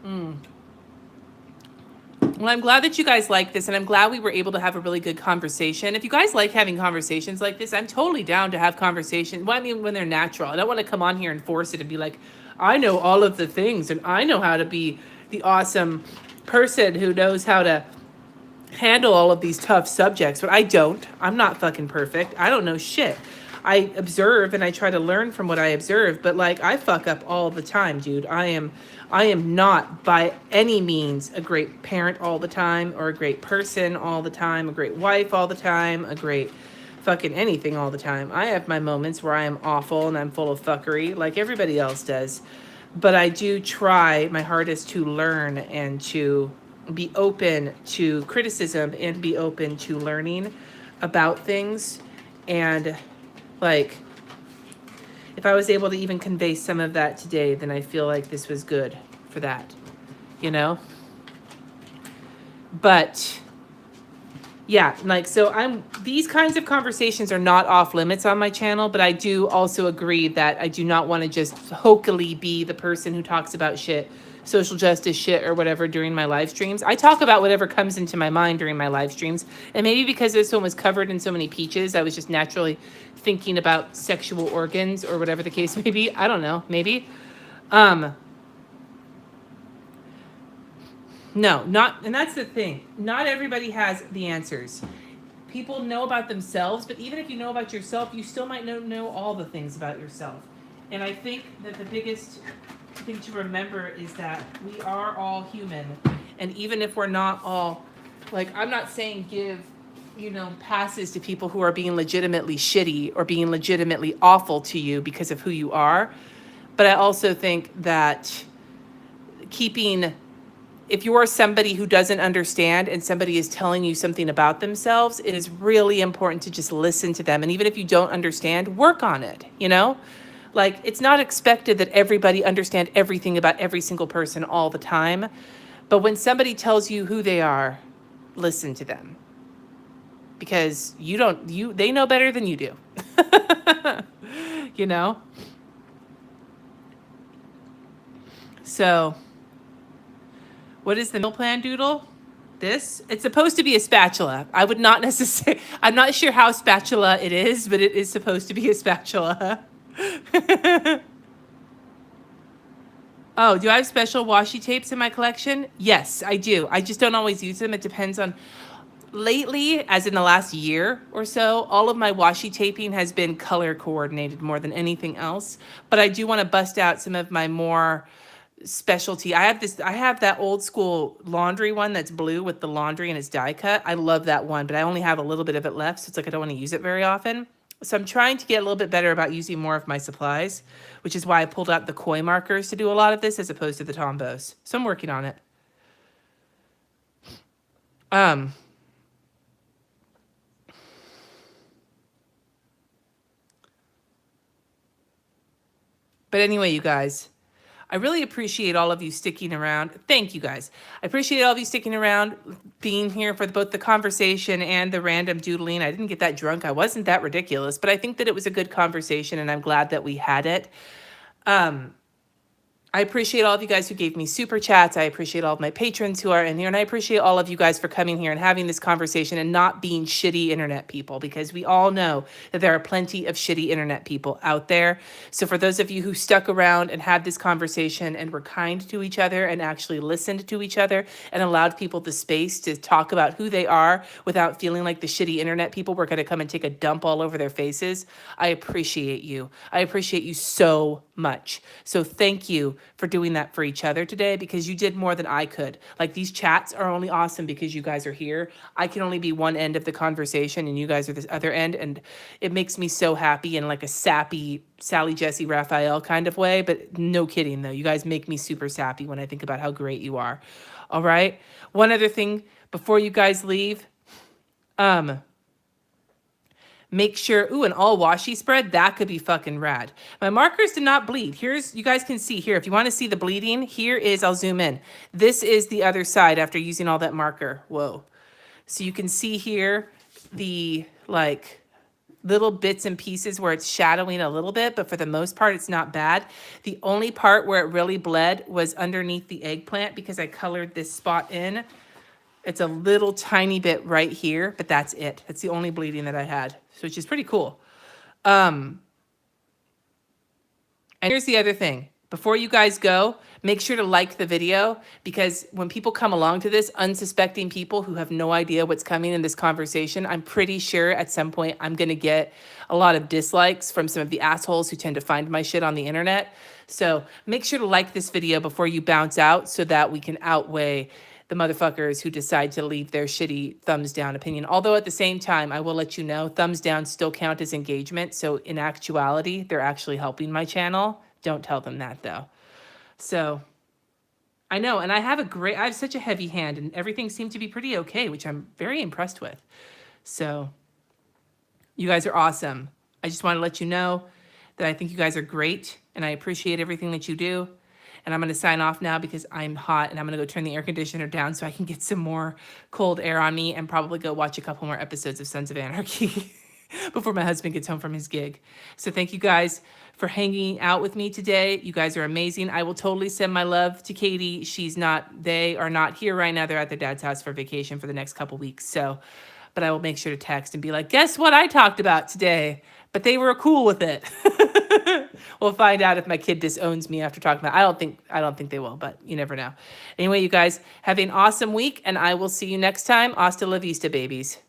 Well, I'm glad that you guys like this, and I'm glad we were able to have a really good conversation. If you guys like having conversations like this, I'm totally down to have conversations. Well, I mean, when they're natural. I don't want to come on here and force it and be like, I know all of the things, and I know how to be the awesome person who knows how to handle all of these tough subjects. But I don't. I'm not fucking perfect. I don't know shit. I observe and I try to learn from what I observe, but like, I fuck up all the time, dude. I am not by any means a great parent all the time, or a great person all the time, a great wife all the time, a great fucking anything all the time. I have my moments where I am awful and I'm full of fuckery like everybody else does. But I do try my hardest to learn and to be open to criticism and be open to learning about things. And like, if I was able to even convey some of that today, then I feel like this was good for that, you know? But yeah, like, so these kinds of conversations are not off limits on my channel, but I do also agree that I do not want to just hokily be the person who talks about shit, social justice shit or whatever during my live streams. I talk about whatever comes into my mind during my live streams. And maybe because this one was covered in so many peaches, I was just naturally thinking about sexual organs or whatever the case may be. I don't know, maybe. No, and that's the thing. Not everybody has the answers. People know about themselves, but even if you know about yourself, you still might not know all the things about yourself. And I think that the biggest thing to remember is that we are all human. And even if we're not all, like, I'm not saying give, passes to people who are being legitimately shitty or being legitimately awful to you because of who you are. But I also think that if you're somebody who doesn't understand and somebody is telling you something about themselves, it is really important to just listen to them. And even if you don't understand, work on it, Like, it's not expected that everybody understand everything about every single person all the time. But when somebody tells you who they are, listen to them. Because they know better than you do. So, what is the meal plan, Doodle? It's supposed to be a spatula. I would not necessarily, I'm not sure how spatula it is, but it is supposed to be a spatula. Oh, do I have special washi tapes in my collection? Yes, I do. I just don't always use them. It depends on... Lately, as in the last year or so, all of my washi taping has been color coordinated more than anything else. But I do want to bust out some of my more specialty. I have that old school laundry one that's blue with the laundry and it's die cut. I love that one, but I only have a little bit of it left. So it's like, I don't want to use it very often. So I'm trying to get a little bit better about using more of my supplies, which is why I pulled out the koi markers to do a lot of this as opposed to the Tombos. So I'm working on it. But anyway, you guys, I really appreciate all of you sticking around. Thank you guys. I appreciate all of you sticking around, being here for both the conversation and the random doodling. I didn't get that drunk. I wasn't that ridiculous, but I think that it was a good conversation and I'm glad that we had it. I appreciate all of you guys who gave me super chats. I appreciate all of my patrons who are in here. And I appreciate all of you guys for coming here and having this conversation and not being shitty internet people, because we all know that there are plenty of shitty internet people out there. So for those of you who stuck around and had this conversation and were kind to each other and actually listened to each other and allowed people the space to talk about who they are without feeling like the shitty internet people were going to come and take a dump all over their faces, I appreciate you. I appreciate you so much. So thank you for doing that for each other today, because you did more than I could. Like, these chats are only awesome because you guys are here. I can only be one end of the conversation and you guys are this other end, and it makes me so happy in like a sappy Sally Jesse Raphael kind of way. But no kidding though, you guys make me super sappy when I think about how great you are. All right, one other thing before you guys leave, make sure, ooh, an all washi spread, that could be fucking rad. My markers did not bleed. Here's, you guys can see here, if you want to see the bleeding, here is, I'll zoom in. This is the other side after using all that marker. Whoa. So you can see here the like little bits and pieces where it's shadowing a little bit, but for the most part, it's not bad. The only part where it really bled was underneath the eggplant because I colored this spot in. It's a little tiny bit right here, but that's it. That's the only bleeding that I had, so which is pretty cool. And here's the other thing. Before you guys go, make sure to like the video, because when people come along to this, unsuspecting people who have no idea what's coming in this conversation, I'm pretty sure at some point I'm going to get a lot of dislikes from some of the assholes who tend to find my shit on the internet. So make sure to like this video before you bounce out so that we can outweigh the motherfuckers who decide to leave their shitty thumbs down opinion. Although at the same time, I will let you know, thumbs down still count as engagement. So in actuality, they're actually helping my channel. Don't tell them that though. So I know, and I have such a heavy hand and everything seemed to be pretty okay, which I'm very impressed with. So you guys are awesome. I just want to let you know that I think you guys are great and I appreciate everything that you do. And I'm going to sign off now because I'm hot and I'm going to go turn the air conditioner down so I can get some more cold air on me and probably go watch a couple more episodes of Sons of Anarchy before my husband gets home from his gig. So thank you guys for hanging out with me today. You guys are amazing. I will totally send my love to Katie. They are not here right now. They're at their dad's house for vacation for the next couple weeks. So, but I will make sure to text and be like, guess what I talked about today? But they were cool with it. We'll find out if my kid disowns me after talking about it. I don't think they will, but you never know. Anyway, you guys have an awesome week, and I will see you next time. Hasta la vista, babies.